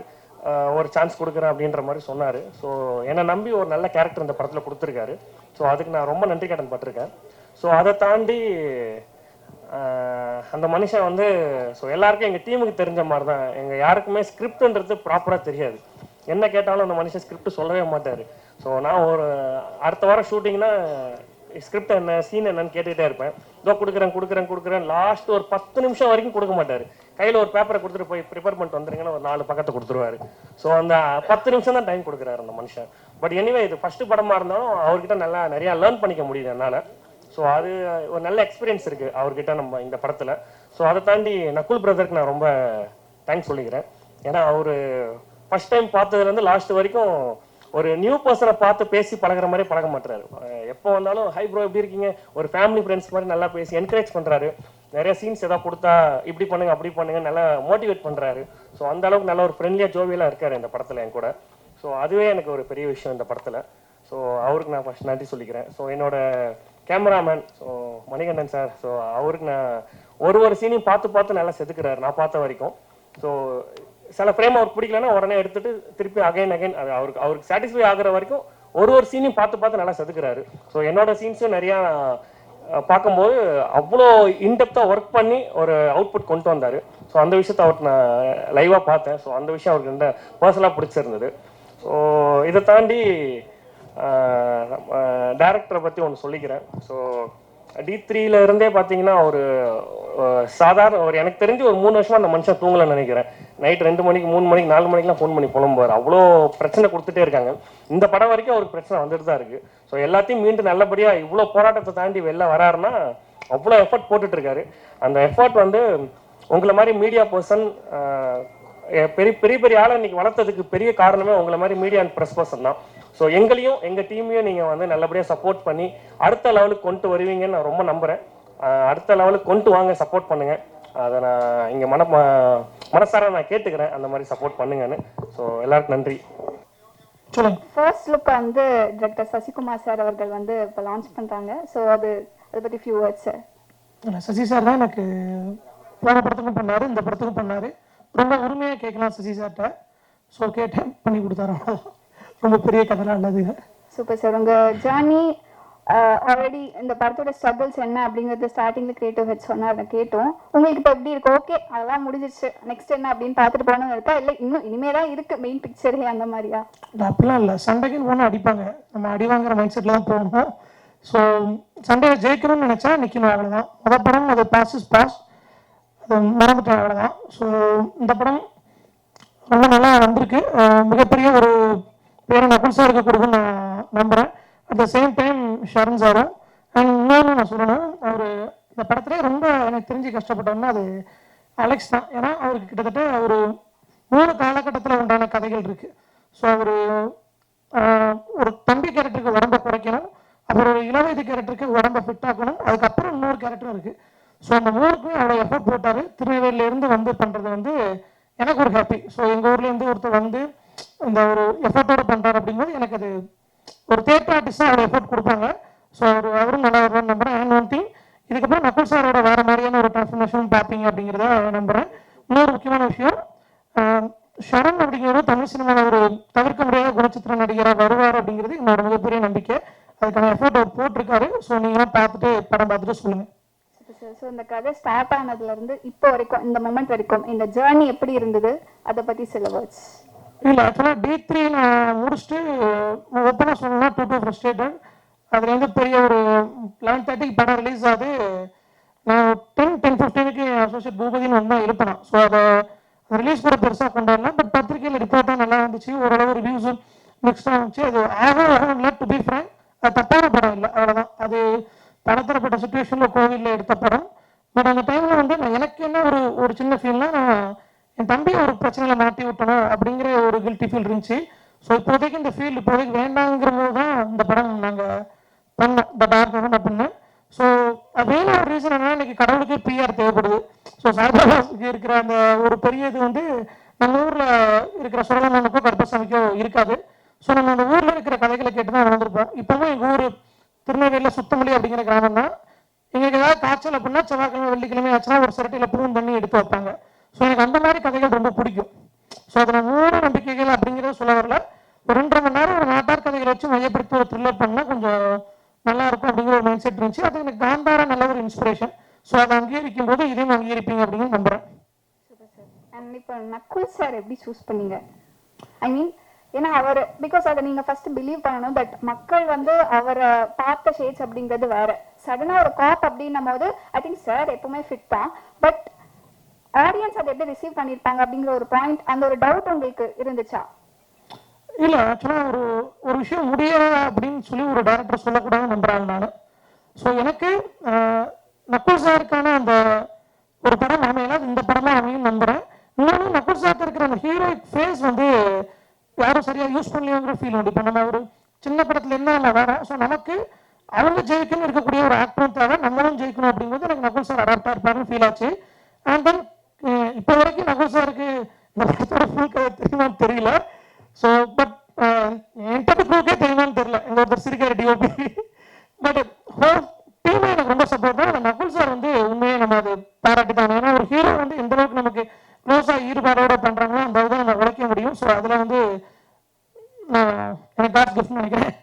ஒரு சான்ஸ் கொடுக்குறேன் அப்படின்ற மாதிரி சொன்னார். ஸோ என்னை நம்பி ஒரு நல்ல கேரக்டர் இந்த படத்தில் கொடுத்துருக்காரு. ஸோ அதுக்கு நான் ரொம்ப நன்றி கடன் பட்டிருக்கேன். ஸோ அதை தாண்டி அந்த மனுஷன் வந்து ஸோ எல்லாருக்கும் எங்கள் டீமுக்கு தெரிஞ்ச மாதிரி தான். எங்கள் யாருக்குமே ஸ்கிரிப்டுன்றது ப்ராப்பராக தெரியாது. என்ன கேட்டாலும் அந்த மனுஷன் ஸ்கிரிப்ட் சொல்லவே மாட்டார். ஸோ நான் ஒரு அடுத்த வாரம் ஷூட்டிங்னா ஸ்கிரிப்ட் என்ன சீன் என்னன்னு கேட்டுக்கிட்டே இருப்பேன். இதோ கொடுக்குறேன் லாஸ்ட் ஒரு 10 நிமிஷம் வரைக்கும் கொடுக்க மாட்டார். கையில் ஒரு பேப்பரை கொடுத்துட்டு போய் ப்ரிப்பேர் பண்ணிட்டு வந்துருங்கன்னு ஒரு 4 பக்கத்தை கொடுத்துருவாரு. ஸோ அந்த 10 நிமிஷம் தான் டைம் கொடுக்குறாரு அந்த மனுஷன். பட் எனிவே இது ஃபர்ஸ்ட் படமாக இருந்தாலும் அவர்கிட்ட நிறையா லேர்ன் பண்ணிக்க முடியுது என்னால். ஸோ அது ஒரு நல்ல எக்ஸ்பீரியன்ஸ் இருக்குது அவர்கிட்ட நம்ம இந்த படத்தில். ஸோ அதை தாண்டி நக்குல் பிரதருக்கு நான் ரொம்ப தேங்க்ஸ் சொல்லிக்கிறேன். ஏன்னா அவர் ஃபர்ஸ்ட் டைம் பார்த்ததுலேருந்து லாஸ்ட் வரைக்கும் ஒரு நியூ பர்சனை பார்த்து பேசி பழகிற மாதிரி பழக மாட்டுறாரு. எப்போ வந்தாலும் ஹை ப்ரோ எப்படி இருக்கீங்க, ஒரு ஃபேமிலி ஃப்ரெண்ட்ஸ் மாதிரி நல்லா பேசி என்கரேஜ் பண்ணுறாரு. நிறைய சீன்ஸ் எதாவது கொடுத்தா இப்படி பண்ணுங்க அப்படி பண்ணுங்க நல்லா மோட்டிவேட் பண்ணுறாரு. ஸோ அந்த அளவுக்கு நல்ல ஒரு ஃப்ரெண்ட்லியாக ஜோவியலாக இருக்கார் இந்த படத்தில் என் கூட. ஸோ அதுவே எனக்கு ஒரு பெரிய விஷயம் இந்த படத்தில். ஸோ அவருக்கு நான் ஃபர்ஸ்ட் நன்றி சொல்லிக்கிறேன். ஸோ என்னோட cameraman so Manikandan sir, so அவருக்கு நான் ஒரு சீனையும் பார்த்து நல்லா செதுக்கிறாரு நான் பார்த்த வரைக்கும். ஸோ சில ஃப்ரேம் அவருக்கு பிடிக்கலன்னா உடனே எடுத்துட்டு திருப்பி அகைன் அது அவருக்கு சாட்டிஸ்ஃபை ஆகுற வரைக்கும் ஒரு சீனையும் பார்த்து நல்லா செதுக்கிறாரு. ஸோ என்னோட சீன்ஸும் நிறையா பார்க்கும்போது அவ்வளோ இன்டெப்த்தாக ஒர்க் பண்ணி ஒரு அவுட்புட் கொண்டு வந்தார். ஸோ அந்த விஷயத்தை அவருக்கு நான் லைவாக பார்த்தேன். ஸோ அந்த விஷயம் அவருக்கு இந்த பர்சனலாக பிடிச்சிருந்தது. ஸோ இதை தாண்டி டைரக்டரை பற்றி ஒன்று சொல்லிக்கிறேன். ஸோ D3 இருந்தே பார்த்தீங்கன்னா ஒரு சாதாரண ஒரு எனக்கு தெரிஞ்சு ஒரு 3 வருஷமா அந்த மனுஷன் தூங்கலன்னு நினைக்கிறேன். நைட் 2 மணிக்கு 3 மணிக்கு 4 மணிக்கெலாம் ஃபோன் பண்ணி புலம்புவார். அவ்வளோ பிரச்சனை கொடுத்துட்டே இருக்காங்க. இந்த படம் வரைக்கும் அவருக்கு பிரச்சனை வந்துட்டு தான் இருக்குது. ஸோ எல்லாத்தையும் மீண்டும் நல்லபடியாக இவ்வளோ போராட்டத்தை தாண்டி வெளில வராருன்னா அவ்வளோ எஃபர்ட் போட்டுட்ருக்காரு. அந்த எஃபர்ட் வந்து உங்களை மாதிரி மீடியா பர்சன் பெரிய ஆளை இன்னைக்கு வளர்த்ததுக்கு பெரிய காரணமே உங்களை மாதிரி மீடியா அண்ட் ப்ரெஸ் பர்சன் தான். ஸோ எங்கள் டீமையும் நீங்கள் வந்து நல்லபடியாக சப்போர்ட் பண்ணி அடுத்த லெவலுக்கு கொண்டு வருவீங்கன்னு நான் ரொம்ப நம்புகிறேன். அடுத்த லெவலுக்கு கொண்டு வாங்க, சப்போர்ட் பண்ணுங்கள். அதை நான் இங்கே மனசார நான் கேட்டுக்கிறேன், அந்த மாதிரி சப்போர்ட் பண்ணுங்கன்னு. ஸோ எல்லாருக்கும் நன்றி. ஃபர்ஸ்ட் லுக் வந்து டைரக்டர் சசிகுமார் சார் அவர்கள் வந்து இப்போ லான்ச் பண்ணுறாங்க. ஸோ அதை பற்றி few words sir. Sasi sir தான் எனக்கு போன படத்துக்கும் பண்ணார், இந்த படத்துக்கும் பண்ணார். ரொம்ப உரிமையாக கேட்கலாம் சசி சார்கிட்ட. ஸோ கேட்டேன், பண்ணி கொடுத்தாரு. ரொம்ப பெரிய கதைலாம் இல்லதுங்க. Super sir. உங்கள் ஜேர்னி ஆல்ரெடி இந்த படத்தோட ஸ்ட்ரகிள்ஸ் என்ன அப்படிங்கிறது ஸ்டார்டிங்கில் கிரியேட்டிவ் ஹெட் சொன்னால் அதை கேட்டோம். உங்களுக்கு இப்போ எப்படி இருக்கு? ஓகே அதெல்லாம் முடிஞ்சிருச்சு, நெக்ஸ்ட் என்ன அப்படின்னு பார்த்துட்டு போகணும்னு இருக்கா, இல்லை இன்னும் இனிமே தான் இருக்குது மெயின் பிக்சரே அந்த மாதிரியா? இல்லை அப்படிலாம் இல்லை. சண்டைக்குன்னு போனால் அடிப்பாங்க, நம்ம அடி வாங்குற மைண்ட் செட்டில் தான் போகணும். ஸோ சண்டையை ஜெயிக்கணும்னு நினச்சா நிற்கணும், அவ்வளோதான். மொதல் படம் அது பாஸ் அது மறந்துட்டேன், அவ்வளோதான். ஸோ இந்த படம் ரொம்ப நல்லா வந்திருக்கு. மிகப்பெரிய ஒரு பேரை நகுல் சாருக்கு கொடுக்குன்னு நான் நம்புகிறேன். At the same time Sharan சாரும். அண்ட் இன்னொன்று நான் சொல்லணும், அவர் இந்த படத்துலேயே ரொம்ப எனக்கு தெரிஞ்சு கஷ்டப்பட்டோம்னா அது அலெக்ஸ் தான். ஏன்னா அவருக்கு கிட்டத்தட்ட ஒரு 3 காலகட்டத்தில் உண்டான கதைகள் இருக்குது. ஸோ அவர் ஒரு தம்பி கேரக்டருக்கு உடம்பை குறைக்கணும், அப்புறம் ஒரு இளவயது கேரக்டருக்கு உடம்பை ஃபிட் ஆக்கணும், அதுக்கப்புறம் இன்னொரு கேரக்டரும் இருக்குது. ஸோ அந்த 3க்கும் அவ்வளோ எஃபர்ட் போட்டார். திருநெல்வேலியிலேருந்து வந்து பண்ணுறது வந்து எனக்கு ஒரு ஹாப்பி. ஸோ எங்கள் ஊர்லேருந்து ஒருத்தர் வந்து இந்த ஒரு எஃபர்ட்டோடு பண்ணுறாரு அப்படிங்கும்போது எனக்கு அது ஒரு தியேட்டர் ஆர்டிஸ்டாக அவ்வளோ எஃபர்ட் கொடுப்பாங்க. ஸோ அவரும் நல்லா வருவான்னு நம்புகிறேன். அண்ட் ஒன் திங், இதுக்கப்புறம் நக்குல் சாரோட வேறு மாதிரியான ஒரு டிரான்ஸ்ஃபர்மேஷன் பார்ப்பீங்க அப்படிங்கிறத நம்புகிறேன். இன்னொரு முக்கியமான விஷயம், ஷரண் அப்படிங்கிறது தமிழ் சினிமாவில் ஒரு தவிர்க்க முடியாத குணச்சித்திர நடிகராக வருவார் அப்படிங்கிறது என்னோட மிகப்பெரிய நம்பிக்கை. அதுக்கான எஃபர்ட் அவர் போட்டிருக்காரு. ஸோ நீங்களாம் படம் பார்த்துட்டு சொல்லுங்கள். ஸோ இந்த கதை ஸ்டார்ட் ஆனதுலேருந்து இப்போ வரைக்கும் இந்த மொமெண்ட் வரைக்கும் இந்த ஜேர்னி எப்படி இருந்தது, அதை பற்றி சில வேர்ட்ஸ். இல்லை ஆக்சுவலாக D3 நான் முடிச்சுட்டு ஓப்பனாக சொன்னேன்னா டூ ஃப்ரஸ்ட்ரேட்டட். அதில் வந்து பெரிய ஒரு 11:30 படம் ரிலீஸ் ஆகுது. நான் 10:15 அசோசியேட் பூபதினு வந்தால் எழுப்பினேன். ஸோ அதை ரிலீஸ் கூட பெருசாக கொண்டாடலாம். பட் பத்திரிகையில் ரிப்போர்ட்டாக நல்லா வந்துச்சு, ஓரளவு ரிவ்யூஸும் மிக்ஸ்டாக இருந்துச்சு. அது ஆகும் டு பி ஃப்ரேங்க், அது தப்பான படம் இல்லை, அவ்வளோதான். அது படத்தரப்பட்ட சுச்சுவேஷனில் கோவிலில் எடுத்த படம். பட் அந்த டைமில் வந்து நான் எனக்கு என்ன ஒரு சின்ன ஃபீல்னா, நான் என் தம்பி ஒரு பிரச்சனையில் மாட்டி விட்டணும் அப்படிங்கிற ஒரு கில்ட்டி ஃபீல் இருந்துச்சு. ஸோ இப்போதைக்கு இந்த ஃபீல்டு இப்போதைக்கு வேண்டாங்கிற போது தான் இந்த படம் நாங்கள் பண்ணோம். இந்த டார்க் ஹெவன் அப்படின்னு. ஸோ வேற ஒரு ரீசன் என்னன்னா, இன்னைக்கு கடவுளுக்கே பிஆர் தேவைப்படுது. ஸோ சாய்பாபாவுக்கு இருக்கிற அந்த ஒரு பெரிய இது வந்து நம்ம ஊரில் இருக்கிற சுரலமனுக்கோ கருப்பசாமிக்கோ இருக்காது. ஸோ நம்ம அந்த ஊரில் இருக்கிற கதைகளை கேட்டு தான் வந்திருப்போம். இப்போவும் எங்கள் ஊர் திருநெல்வேலியில் சுத்தமல்லி அப்படிங்கிற கிராமம் தான். எங்களுக்கு ஏதாவது காய்ச்சல் அப்படின்னா செவ்வாய்க்கிழமை வெள்ளிக்கிழமை ஆச்சுன்னா ஒரு சிரட்டையில் பூன் பண்ணி எடுத்து வைப்பாங்க. ஸோ எனக்கு அந்த மாதிரி கதைகள் ரொம்ப பிடிக்கும். ஸோ அது நான் மூட நம்பிக்கைகள் அப்படிங்கிறத சொல்ல வரல. ஒரு 2.5 மணி நேரம் ஒரு நாட்டார் கதைகளை வச்சு மையப்படுத்தி ஒரு த்ரில்லர் பண்ணால் கொஞ்சம் நல்லா இருக்கும் அப்படிங்கிற ஒரு மைண்ட் செட் இருந்துச்சு. அது எனக்கு காந்தாரா நல்ல ஒரு இன்ஸ்பிரேஷன். ஸோ அதை அங்கீகரிக்கும் போது இதையும் அங்கீகரிப்பீங்க அப்படின்னு நம்புறேன். Super sir. அண்ட் இப்போ நக்குல் சார் எப்படி சூஸ் பண்ணீங்க? ஐ மீன் ஏன்னா அவர் பிகாஸ் அதை நீங்கள் ஃபர்ஸ்ட் பிலீவ் பண்ணணும். பட் மக்கள் வந்து அவரை பார்த்த ஷேட்ஸ் அப்படிங்கிறது வேற. சடனாக ஒரு காப் அப்படின்னும் போது ஐ திங்க் சார் எப்பவுமே ஃபிட் தான். பட் ஆடியன்ஸ் அதை எப்படி ரிசீவ் பண்ணியிருப்பாங்க அப்படிங்கிற ஒரு பாயிண்ட், அந்த ஒரு டவுட் உங்களுக்கு இருந்துச்சா? இல்லை, ஆக்சுவலாக ஒரு விஷயம் முடியல அப்படின்னு சொல்லி ஒரு டேரக்டர் சொல்லக்கூடாதுன்னு நம்புறாங்க நான். ஸோ எனக்கு நக்குல் சாருக்கான அந்த ஒரு படம் அமையல, இந்த படமாக அமையும் நம்புகிறேன். இன்னொன்று நக்குல் சாருக்கு இருக்கிற அந்த ஹீரோயிக் ஃபேஸ் வந்து யாரும் சரியாக யூஸ் பண்ணலையோங்கிற ஃபீல் உண்டு. இப்போ நம்ம ஒரு சின்ன படத்தில் என்ன இல்லை வேற. ஸோ நமக்கு அவங்க ஜெயிக்கணும் இருக்கக்கூடிய ஒரு ஆக்டரும் தேவை, நம்மளும் ஜெயிக்கணும் அப்படிங்கிறது எனக்கு நக்குல் சார் அடாப்டாக இருப்பாருன்னு ஃபீல் ஆச்சு. அண்ட் தென் இப்போ வரைக்கும் நகுல் சாருக்கு இந்த படத்தோட ஃபுல் கதை தெரியுமான்னு தெரியல. ஸோ பட் என்கிட்ட ப்ரூக்கே தெரியுமான்னு தெரியல. எங்க ஒருத்தர் சிரிக்கிற டிஓபி. பட் ஹோல் டீமே எனக்கு ரொம்ப சப்போர்ட் தான். அந்த நகுல் சார் வந்து உண்மையே நம்ம அதை பாராட்டி தான். ஏன்னா ஒரு ஹீரோ வந்து எந்த அளவுக்கு நமக்கு க்ளோஸாக ஈடுபாடோட பண்ணுறாங்களோ அந்த தான் நம்ம உழைக்க முடியும். ஸோ அதில் வந்து எனக்கு காட்ஸ் கிஃப்ட் நினைக்கிறேன்.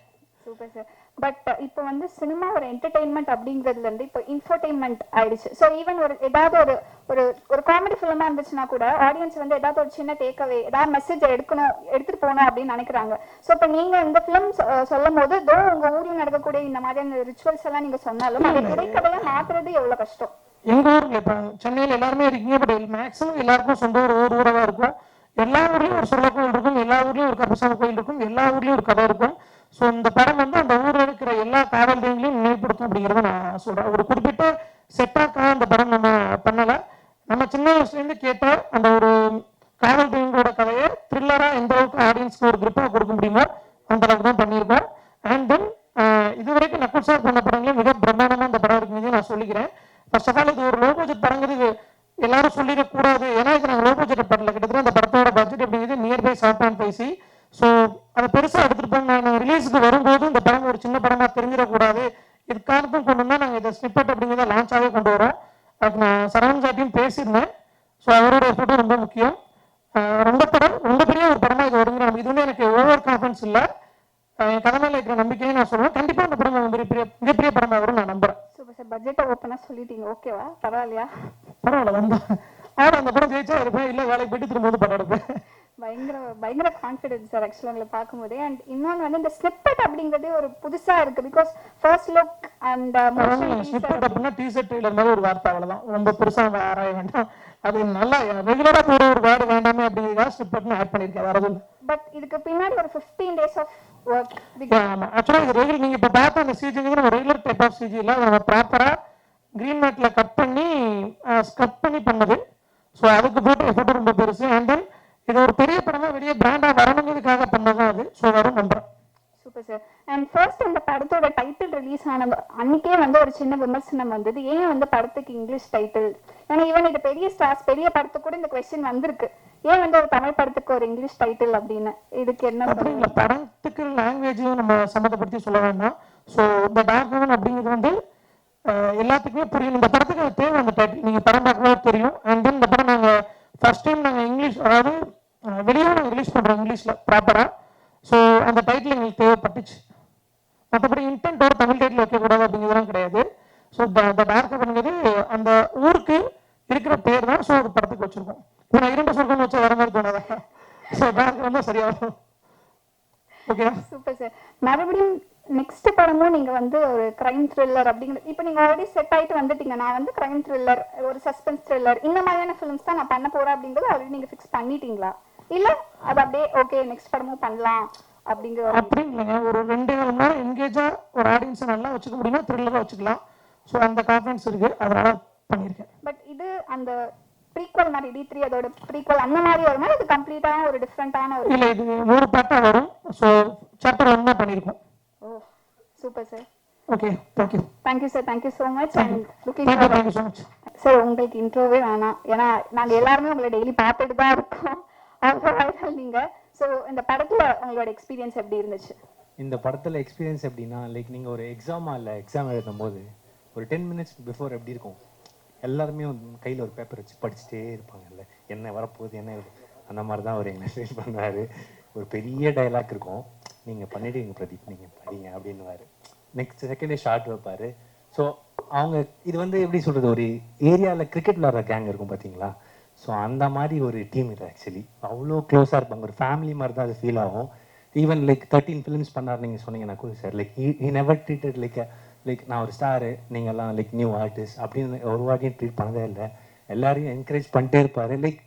Super sir. பட் இப்போ வந்து சினிமா ஒரு என்டர்டெயின்மெண்ட் அப்படிங்கிறதுல இருந்து இப்போ இன்ஃபர்டெயின்மெண்ட் ஆயிடுச்சு. ஸோ ஈவன் ஒரு ஏதாவது ஒரு ஒரு காமெடி ஃபிலிமா இருந்துச்சுன்னா கூட ஆடியன்ஸ் வந்து ஏதாவது ஒரு சின்ன டேக்அவே ஏதாவது மெசேஜ் எடுத்துட்டு போகணும் அப்படின்னு நினைக்கிறாங்க. ஸோ இப்போ நீங்க இந்த ஃபிலிம் சொல்லும் போது தோ உங்க ஊர்ல நடக்கக்கூடிய இந்த மாதிரியான ரிச்சுவல்ஸ் எல்லாம் நீங்க சொன்னாலும் அதை திரைக்கதையா மாத்துறது எவ்வளவு கஷ்டம்? எங்க ஊர்ல இப்போ சென்னையில் எல்லாருமே இருக்கீங்க. பட் மேக்ஸிமம் எல்லாருக்கும் சொந்த ஒரு ஊராக இருக்கும். எல்லா ஊர்லயும் ஒரு சொல்ல கோயில் இருக்கும், எல்லா ஊர்லயும் ஒரு கருப்பசாமி கோயில் இருக்கும், எல்லா ஊர்லயும் ஒரு கதை இருக்கும். ஸோ இந்த படம் வந்து அந்த ஊரில் இருக்கிற எல்லா காவல் தெய்வங்களையும் நினைவுபடுத்தும் அப்படிங்கிறத நான் சொல்கிறேன். ஒரு குறிப்பிட்ட செட்டாக்காக அந்த படம் நம்ம பண்ணலை. நம்ம சின்ன வயசுலேருந்து கேட்ட அந்த ஒரு காவல் தெய்வங்களோட கதையை த்ரில்லராக எந்த அளவுக்கு ஆடியன்ஸ்க்கு ஒரு கிரிப்பாக கொடுக்க முடியுமோ அந்த அளவுக்கு தான் பண்ணியிருக்கோம். அண்ட் தென் இது வரைக்கும் நக்குல் சார் பண்ண படங்களும் மிக பிரம்மாண்டமாக அந்த படம் இருக்குங்கிறது நான் சொல்லிக்கிறேன். ஃபர்ஸ்ட் ஆஃப் ஆல் இது ஒரு லோ பட்ஜெட் படங்கிறது எல்லாரும் சொல்லிடக்கூடாது. ஏன்னா இது நாங்கள் லோ பட்ஜெட் படல. கிட்டத்தட்ட அந்த படத்தோட பட்ஜெட் அப்படிங்கிறது நியர்பை 7.5 C. ஸோ அதை பெருசாக எடுத்துகிட்டு போங்க. நாங்கள் ரிலீஸுக்கு வரும்போது இந்த படம் ஒரு சின்ன படமாக தெரிஞ்சிடக்கூடாது. இது காரணத்தும் கொண்டு வந்தால் நாங்கள் இதை ஸ்னிப்பட் அப்படிங்கிறத லான்ச்சாகவே கொண்டு வரோம். அதுக்கு நான் சரவணன் சாட்டியும் பேசியிருந்தேன். ஸோ அவரோட எஃபர்ட்டும் ரொம்ப முக்கியம். ரொம்ப பெரிய ஒரு படமாக இது வருங்கிற இது வந்து எனக்கு ஓவர் கான்ஃபிடன்ஸ் இல்லை. என் கதை மேலே இருக்கிற நம்பிக்கையை நான் சொல்லுவேன். கண்டிப்பாக அந்த படம் மிகப்பெரிய படமாக வரும் நான் நம்புறேன். Super sir. பட்ஜெட்டை ஓப்பனாக சொல்லிட்டீங்க, ஓகேவா? பரவாயில்லையா? பரவாயில்ல வந்தா ஆனால் அந்த படம் ஜெயிச்சா இருப்பேன், இல்லை வேலைக்கு போயிட்டு திரும்ப வந்து படம் எடுப்பேன். பயங்கர கான்ஃபிடன்ஸ் சார் ஆக்சுவலாக உங்களை பார்க்கும்போதே. அண்ட் இன்னொன்று வந்து இந்த ஸ்னிப்பட் அப்படிங்கிறதே ஒரு புதுசாக இருக்கு. Because first look and snippet அப்படின்னா டீசர்ட் ட்ரெய்லர் மாதிரி ஒரு வார்த்தை, அவ்வளோதான். ரொம்ப பெருசாக ஆராய வேண்டாம். அது நல்லா ரெகுலராக போகிற ஒரு வேர்டு வேண்டாமே அப்படிங்கிறதா ஸ்னிப்பட்னு ஆட் பண்ணியிருக்கேன், வேற எதுவும். பட் இதுக்கு பின்னாடி ஒரு 15 days ஆஃப் ஒர்க். ஆமாம், ஆக்சுவலாக இது ரெகுலர். நீங்கள் இப்போ பார்த்த அந்த சிஜிங்கிறது நம்ம ரெகுலர் டைப் ஆஃப் சிஜி இல்லை. நம்ம ப்ராப்பராக க்ரீன் மேட்டில் கட் பண்ணி பண்ணது. ஸோ அதுக்கு போட்டு எஃபர்ட் ரொம்ப பெருசு. அண்ட் தென் இது ஒரு பெரிய படமாக வெளியே பிராண்டாக வரணுங்கிறதுக்காக பண்ணதான் அது. ஸோ வரும் நம்புறேன். Super sir. அண்ட் ஃபர்ஸ்ட் அந்த படத்தோட டைட்டில் ரிலீஸ் ஆன அன்னைக்கே வந்து ஒரு சின்ன விமர்சனம் வந்தது, ஏன் வந்து படத்துக்கு இங்கிலீஷ் டைட்டில்? ஏன்னா ஈவன் இது பெரிய ஸ்டார்ஸ் பெரிய படத்துக்கு கூட இந்த கொஸ்டின் வந்திருக்கு, ஏன் வந்து ஒரு தமிழ் படத்துக்கு ஒரு இங்கிலீஷ் டைட்டில் அப்படின்னு. இதுக்கு என்ன அப்படி இல்லை, படத்துக்கு லாங்குவேஜையும் நம்ம சம்மந்தப்படுத்தி சொல்ல வேண்டாம். ஸோ இந்த டார்க் ஹெவன் அப்படிங்கிறது வந்து எல்லாத்துக்குமே புரியும். இந்த படத்துக்கு அது தேவை அந்த டைட்டில். நீங்கள் படம் பார்க்கும்போது தெரியும். அண்ட் தென் இந்த படம் நாங்கள் ஃபர்ஸ்ட் டைம் நாங்கள் இங்கிலீஷ், அதாவது வெளியே நாங்கள் ரிலீஸ் பண்ணுறோம் இங்கிலீஷில் ப்ராப்பராக. ஸோ அந்த டைட்டில் எங்களுக்கு தேவைப்பட்டுச்சு. மற்றபடி இன்டென்ட்டோட தமிழ் டைட்டில் வைக்கக்கூடாது அப்படிங்கிறதுலாம் கிடையாது. ஸோ இந்த டார்க் ஹெவன்ங்கிறது அந்த ஊருக்கு இருக்கிற பேர் தான். ஸோ அது படத்துக்கு வச்சுருக்கோம். இப்போ நான் 2 சொர்க்கம் வச்சு வர மாதிரி தோணாதா? ஸோ டார்க் ஹெவன் தான் சரியாகும். Okay, super sir. மறுபடியும் நெக்ஸ்ட் படமும் நீங்க வந்து ஒரு கிரைம் த்ரில்லர் அப்படிங்கிறது, இப்போ நீங்க ஆல்ரெடி செட் ஆயிட்டு வந்துட்டீங்க, நான் வந்து கிரைம் த்ரில்லர், ஒரு சஸ்பென்ஸ் த்ரில்லர், இந்த மாதிரியான ஃபிலிம்ஸ் தான் நான் பண்ண போறேன் அப்படிங்கிறது ஆல்ரெடி நீங்க ஃபிக்ஸ் பண்ணிட்டீங்களா? இல்ல அது அப்படியே ஓகே நெக்ஸ்ட் படமும் பண்ணலாம் அப்படிங்கிற? அப்படி இல்லைங்க, ஒரு 2.5 மணி நேரம் என்கேஜா ஒரு ஆடியன்ஸை நல்லா வச்சுக்க முடியுமா த்ரில்லராக வச்சுக்கலாம். ஸோ அந்த கான்ஃபிடன்ஸ் இருக்கு, அதனால பண்ணியிருக்கேன். பட் இது அந்த ப்ரீக்வல் நார்மல் மாதிரி D3 அதோட ப்ரீக்வல் அந்த மாதிரி வருமா, இது கம்ப்ளீட்டான ஒரு டிஃப்ரெண்டான ஒரு? இல்லை, இது 3 பார்ட்டாக வரும். ஸோ சாப்டர் 1 தான் பண்ணியிருக்கோம். Oh super sir. Okay, thank you. Thank you sir, thank you so much. And looking thank you so much. Sir உங்களுக்கு இன்ட்ரோவே வேணாம், ஏன்னா நாங்கள் எல்லாருமே உங்களை டெய்லி பார்த்துட்டு தான் இருக்கோம். அவ்வளோ நீங்கள். ஸோ இந்த படத்தில் உங்களோட எக்ஸ்பீரியன்ஸ் எப்படி இருந்துச்சு? இந்த படத்தில் எக்ஸ்பீரியன்ஸ் எப்படின்னா, லைக் நீங்கள் ஒரு எக்ஸாம் எழுதும் போது ஒரு 10 மினிட்ஸ் பிஃபோர் எப்படி இருக்கும், எல்லாருமே கையில் ஒரு பேப்பர் வச்சு படிச்சுட்டே இருப்பாங்கல்ல, என்ன வரப்போகுது என்ன அந்த மாதிரி தான் அவர் எங்களை ஃபீல் பண்ணுவார். ஒரு பெரிய டைலாக் இருக்கும், நீங்கள் பண்ணிவிடுவீங்க பிரதீப், நீங்கள் படிங்க அப்படின்னுவார். நெக்ஸ்ட் செகண்டே ஷார்ட் வைப்பார். ஸோ அவங்க இது எப்படி சொல்கிறது, ஒரு ஏரியாவில் கிரிக்கெட் விளாட்ற கேங் இருக்கும் பார்த்தீங்களா, ஸோ அந்த மாதிரி ஒரு டீம் இது. ஆக்சுவலி அவ்வளோ க்ளோஸாக இருப்பாங்க, ஒரு ஃபேமிலி மாதிரி தான் அது ஃபீல் ஆகும். ஈவன் லைக் 13 ஃபிலிம்ஸ் பண்ணார் நீங்கள் சொன்னீங்கன்னா கூட sir, like he never treated like நான் ஒரு ஸ்டாரு, நீங்கள்லாம் லைக் நியூ ஆர்டிஸ்ட் அப்படின்னு ஒரு வாட்டியும் ட்ரீட் பண்ணதே இல்லை. எல்லாரையும் என்கரேஜ் பண்ணிட்டே இருப்பார். லைக்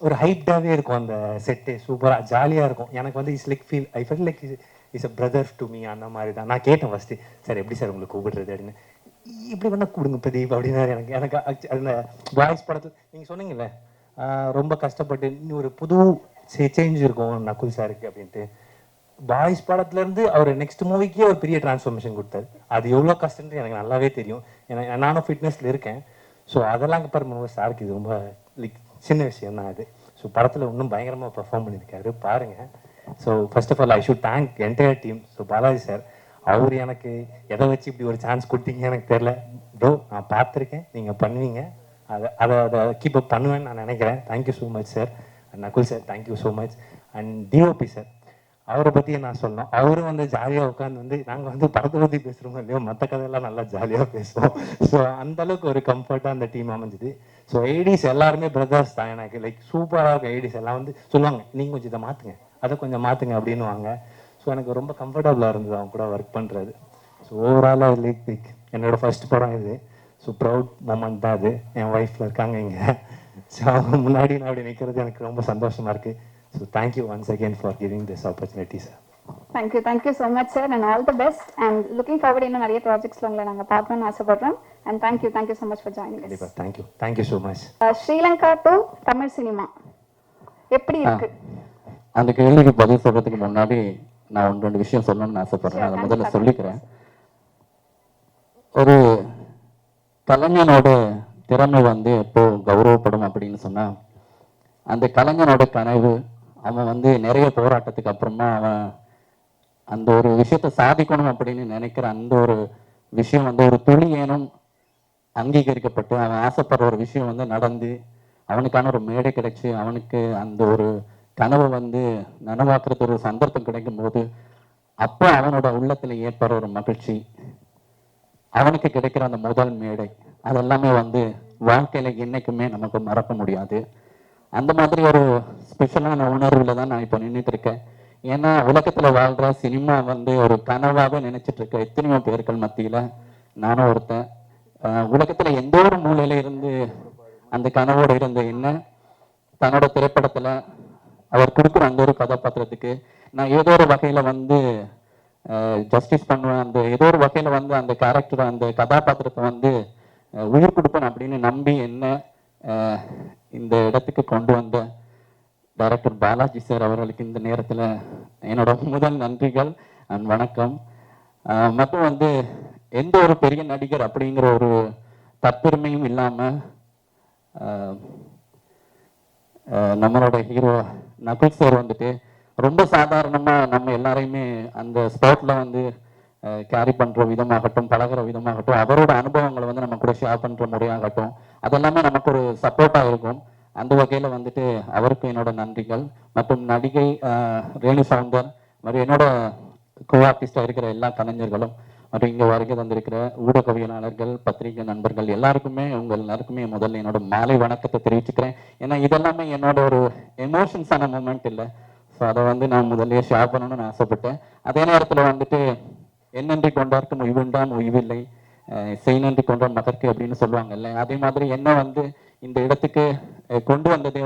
ஒரு ஹைப்டாகவே இருக்கும் அந்த செட்டு, சூப்பராக ஜாலியாக இருக்கும். எனக்கு is like I feel like is a brother to me. அந்த மாதிரி தான் நான் கேட்டேன் ஃபஸ்ட்டு, சார் எப்படி சார் உங்களுக்கு கூப்பிடுறது அப்படின்னு. இப்படி வேணா கூடுங்க பிரதீப் அப்படின்னாரு. எனக்கு அந்த வாய்ஸ் படத்தில் நீங்கள் சொன்னீங்கல்ல, ரொம்ப கஷ்டப்பட்டு இன்னும் ஒரு புது சேஞ்ச் இருக்கும் நகுல் சாருக்கு அப்படின்ட்டு. பாய்ஸ் படத்துலேருந்து அவர் நெக்ஸ்ட் மூவிக்கே ஒரு பெரிய டிரான்ஸ்ஃபர்மேஷன் கொடுத்தாரு. அது எவ்வளோ கஷ்டம்னு எனக்கு நல்லாவே தெரியும், ஏன்னா நானும் ஃபிட்னஸில் இருக்கேன். ஸோ அதெல்லாம் பாருங்க சாருக்கு இது ரொம்ப லைக் சின்ன விஷயம் தான் அது. ஸோ படத்தில் இன்னும் பயங்கரமாக பெர்ஃபார்ம் பண்ணியிருக்காரு பாருங்கள். So first of all I should thank entire team. So Balaji sir, அவர் எனக்கு எதை வச்சு இப்படி ஒரு சான்ஸ் கொடுத்தீங்க எனக்கு தெரில ப்ரோ, நான் பார்த்துருக்கேன், நீங்கள் பண்ணுவீங்க, அதை கீப் அப் பண்ணுவேன்னு நான் நினைக்கிறேன். Thank you so much sir. Nakul sir thank you so much. And DOP sir, அவரை பற்றி நான் சொன்னோம். அவரும் ஜாலியாக உட்காந்து நாங்கள் படத்தை பற்றி பேசுகிறோமோ இல்லையோ, மற்ற கதையெல்லாம் நல்லா ஜாலியாக பேசுவோம். ஸோ அந்தளவுக்கு ஒரு கம்ஃபர்ட்டாக அந்த டீம் அமைஞ்சுது. ஸோ ஐடிஸ் எல்லாருமே பிரதர்ஸ் தான் எனக்கு. லைக் சூப்பராக இருக்கும். ஐடிஸ் எல்லாம் சொல்லுவாங்க, நீங்கள் கொஞ்சம் இதை மாற்றுங்க, அதை கொஞ்சம் மாற்றுங்க அப்படின்னுவாங்க. ஸோ எனக்கு ரொம்ப கம்ஃபர்டபுளாக இருந்தது அவங்க கூட ஒர்க் பண்ணுறது. ஸோ ஓவராலாக லைக் என்னோடய ஃபர்ஸ்ட் படம் இது. ஸோ ப்ரௌட் மூமெண்ட் தான் அது. என் ஒய்ஃபில் இருக்காங்க இங்கே. ஸோ அவங்க முன்னாடி நான் அப்படி நிற்கிறது எனக்கு ரொம்ப சந்தோஷமாக இருக்குது. So thank you once again for giving this opportunity sir. Thank you so much sir, and all the best. And looking forward இன்னும் நிறைய ப்ராஜெக்ட்ஸில் உங்களை நாங்கள் பார்க்கணும்னு ஆசைப்படுறோம். And thank you so much for joining. கண்டிப்பாக thank you so much. Sri Lanka to Tamil cinema எப்படி இருக்கு? அந்த கேள்விக்கு பதில் சொல்றதுக்கு முன்னாடி நான் 1-2 விஷயம் சொல்லணும்னு ஆசைப்படுறேன். அதை முதல்ல சொல்லிக்கிறேன். ஒரு கலைஞனோட திறமை எப்போ கௌரவப்படும் அப்படின்னு சொன்னா, அந்த கலைஞனோட கனவு அவன் நிறைய போராட்டத்துக்கு அப்புறமா அவன் அந்த ஒரு விஷயத்த சாதிக்கணும் அப்படின்னு நினைக்கிற அந்த ஒரு விஷயம் ஒரு துளி ஏனும் அங்கீகரிக்கப்பட்டு அவன் ஆசைப்படுற ஒரு விஷயம் நடந்து அவனுக்கான ஒரு மேடை கிடைச்சி அவனுக்கு அந்த ஒரு கனவை நனவாக்குறது ஒரு சந்தர்ப்பம் கிடைக்கும் போது அப்போ அவனோட உள்ளத்துல ஏற்படுற ஒரு மகிழ்ச்சி, அவனுக்கு கிடைக்கிற அந்த முதல் மேடை, அதெல்லாமே வாழ்க்கையில என்னைக்குமே நமக்கு மறக்க முடியாது. அந்த மாதிரி ஒரு ஸ்பெஷலான உணர்வுல தான் நான் இப்போ நின்றுட்டு இருக்கேன். ஏன்னா உலகத்துல வாழ்ற சினிமா ஒரு கனவாக நினைச்சிட்டு இருக்க எத்தனையோ பேர்கள் மத்தியில நானும் ஒருத்தன். உலகத்துல எந்த ஒரு மூலையில இருந்து அந்த கனவோடு இருந்த என்ன தன்னோட திரைப்படத்துல அவர் கொடுக்குற அந்த ஒரு கதாபாத்திரத்துக்கு நான் ஏதோ ஒரு வகையில ஜஸ்டிஸ் பண்ணுவேன், அந்த ஏதோ ஒரு வகையில அந்த கேரக்டர் அந்த கதாபாத்திரத்தை உயிர் கொடுப்பேன் அப்படின்னு நம்பி என்ன இந்த இடத்துக்கு கொண்டு வந்த டைரக்டர் பாலாஜி சார் அவர்களுக்கு இந்த நேரத்தில் என்னோட முதல் நன்றிகள் அண்ட் வணக்கம். மற்றும் எந்த ஒரு பெரிய நடிகர் அப்படிங்கிற ஒரு தற்பெருமையும் இல்லாமல் நம்மளோட ஹீரோ நகுல் சார் ரொம்ப சாதாரணமாக நம்ம எல்லாரையுமே அந்த ஸ்பாட்டில் கேரி பண்ணுற விதமாகட்டும், பழகிற விதமாகட்டும், அவரோட அனுபவங்களை நம்ம கூட ஷேர் பண்ணுற முறையாகட்டும், அதெல்லாமே நமக்கு ஒரு சப்போர்ட்டாக இருக்கும். அந்த வகையில் அவருக்கு என்னோட நன்றிகள். மற்றும் நடிகை ரேணு சவுந்தர் மற்றும் என்னோட கோ ஆர்டிஸ்டாக இருக்கிற எல்லா கலைஞர்களும் மற்றும் இங்கே வருகை தந்திருக்கிற ஊடகவியலாளர்கள், பத்திரிகை நண்பர்கள் எல்லாருக்குமே எல்லாருக்குமே முதல்ல என்னோட மாலை வணக்கத்தை தெரிவிச்சுக்கிறேன். ஏன்னா இதெல்லாமே என்னோட ஒரு எமோஷன்ஸான மூமெண்ட் இல்லை. ஸோ அதை நான் முதல்ல ஷேர் பண்ணணும்னு ஆசைப்பட்டேன். அதே நேரத்தில் என்னன்றி கொண்டார்க்கும் உய்வுண்டாம் உய்வில்லை, செய் நன்றி கொண்டான் மகற்கு அப்படின்னு சொல்லுவாங்கல்ல, அதே மாதிரி என்ன இந்த இடத்துக்கு கொண்டு வந்ததே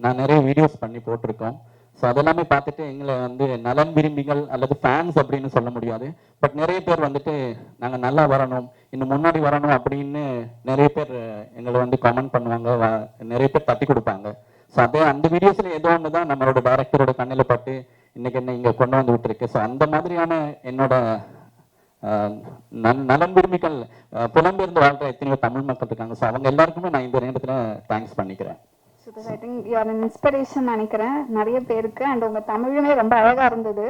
நான் நிறைய வீடியோஸ் பண்ணி போட்டிருக்கோம். ஸோ அதெல்லாமே பார்த்துட்டு எங்களை வந்து நலன் விரும்பிகள் அல்லது ஃபேன்ஸ் அப்படின்னு சொல்ல முடியாது. பட் நிறைய பேர் வந்துட்டு நாங்கள் நல்லா வரணும், இன்னும் முன்னாடி வரணும் அப்படின்னு நிறைய பேர் எங்களை வந்து கமெண்ட் பண்ணுவாங்க, நிறைய பேர் தட்டி கொடுப்பாங்க. ஸோ அதே அந்த வீடியோஸில் ஏதோ ஒன்று தான் நம்மளோட டைரக்டரோட கண்ணில் பட்டு இன்னைக்கு என்ன இங்கே கொண்டு வந்து விட்டுருக்கு. ஸோ அந்த மாதிரியான என்னோட நலன் விரும்பிகள் புலம்பெயர்ந்து வாழ்கிற எத்தனையோ தமிழ் மக்கள் இருக்காங்க. ஸோ அவங்க எல்லாருக்குமே நான் இந்த நேரத்தில் தேங்க்ஸ் பண்ணிக்கிறேன். Super. I think you are an inspiration நினைக்கிறேன் நிறைய பேருக்கு. அண்ட் உங்க தமிழுமே ரொம்ப அழகா இருந்தது.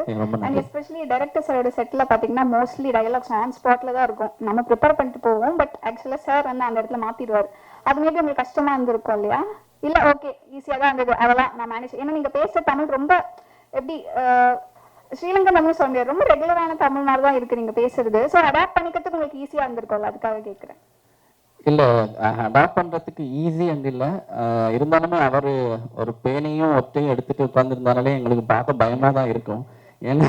அண்ட் எஸ்பெஷலி டைரக்டர் சாரோட செட்ல பாத்தீங்கன்னா மோஸ்ட்லி டயலாக்ஸ் ஆன் ஸ்பாட்ல தான் இருக்கும். நம்ம ப்ரிப்பேர் பண்ணிட்டு போவோம், பட் ஆக்சுவலா சார் வந்து அந்த இடத்துல மாத்திடுவார். அது மேபி உங்களுக்கு கஷ்டமா இருந்திருக்கும் இல்லையா? இல்ல ஓகே ஈஸியா தான் இருந்தது, அதெல்லாம் நான் மேனேஜ். ஏன்னா நீங்க பேசுற தமிழ் ரொம்ப எப்படி ஸ்ரீலங்கன் தமிழ் சொல்ல முடியாது, ரொம்ப ரெகுலரான தமிழ் மாதிரி தான் இருக்கு நீங்க பேசுறது. ஸோ அடாப்ட் பண்ணிக்கிறதுக்கு உங்களுக்கு ஈஸியா இருந்திருக்கும்ல, அதுக்காக கேட்குறேன். இல்லை அடாப்ட் பண்ணுறதுக்கு ஈஸி அண்ட் இல்லை, இருந்தாலுமே அவர் ஒரு பேனையும் ஒத்தையும் எடுத்துகிட்டு உட்காந்துருந்தாலே எங்களுக்கு பார்க்க பயமாக தான் இருக்கும். ஏன்னா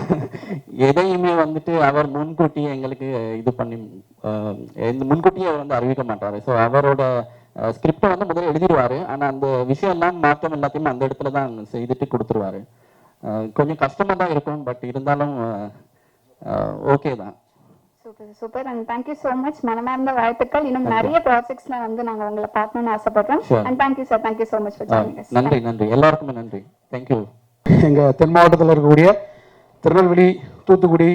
எதையுமே வந்துட்டு அவர் முன்கூட்டியே எங்களுக்கு இது பண்ணி முன்கூட்டியே வந்து அறிவிக்க மாட்டார். ஸோ அவரோட ஸ்கிரிப்டை வந்து முதல்ல எழுதிடுவார், ஆனால் அந்த விஷயம் எல்லாம் மாற்றம் எல்லாத்தையுமே அந்த இடத்துல தான் செய்துட்டு கொடுத்துருவாரு. கொஞ்சம் கஷ்டமாக தான் இருக்கும், பட் இருந்தாலும் ஓகே தான். Super super. And thank you so much. மனமார்ந்த வாழ்த்துக்கள். இன்னும் நிறைய ப்ராஜெக்ட்ஸ்ல வந்து நாங்க உங்களை பார்க்கணும்னு ஆசைப்படுறோம். And thank you sir, thank you so much for joining as. நன்றி நன்றி, எல்லாருக்குமே நன்றி. தேங்க்யூ. எங்கள் தென் மாவட்டத்தில் இருக்கக்கூடிய திருநெல்வேலி, தூத்துக்குடி,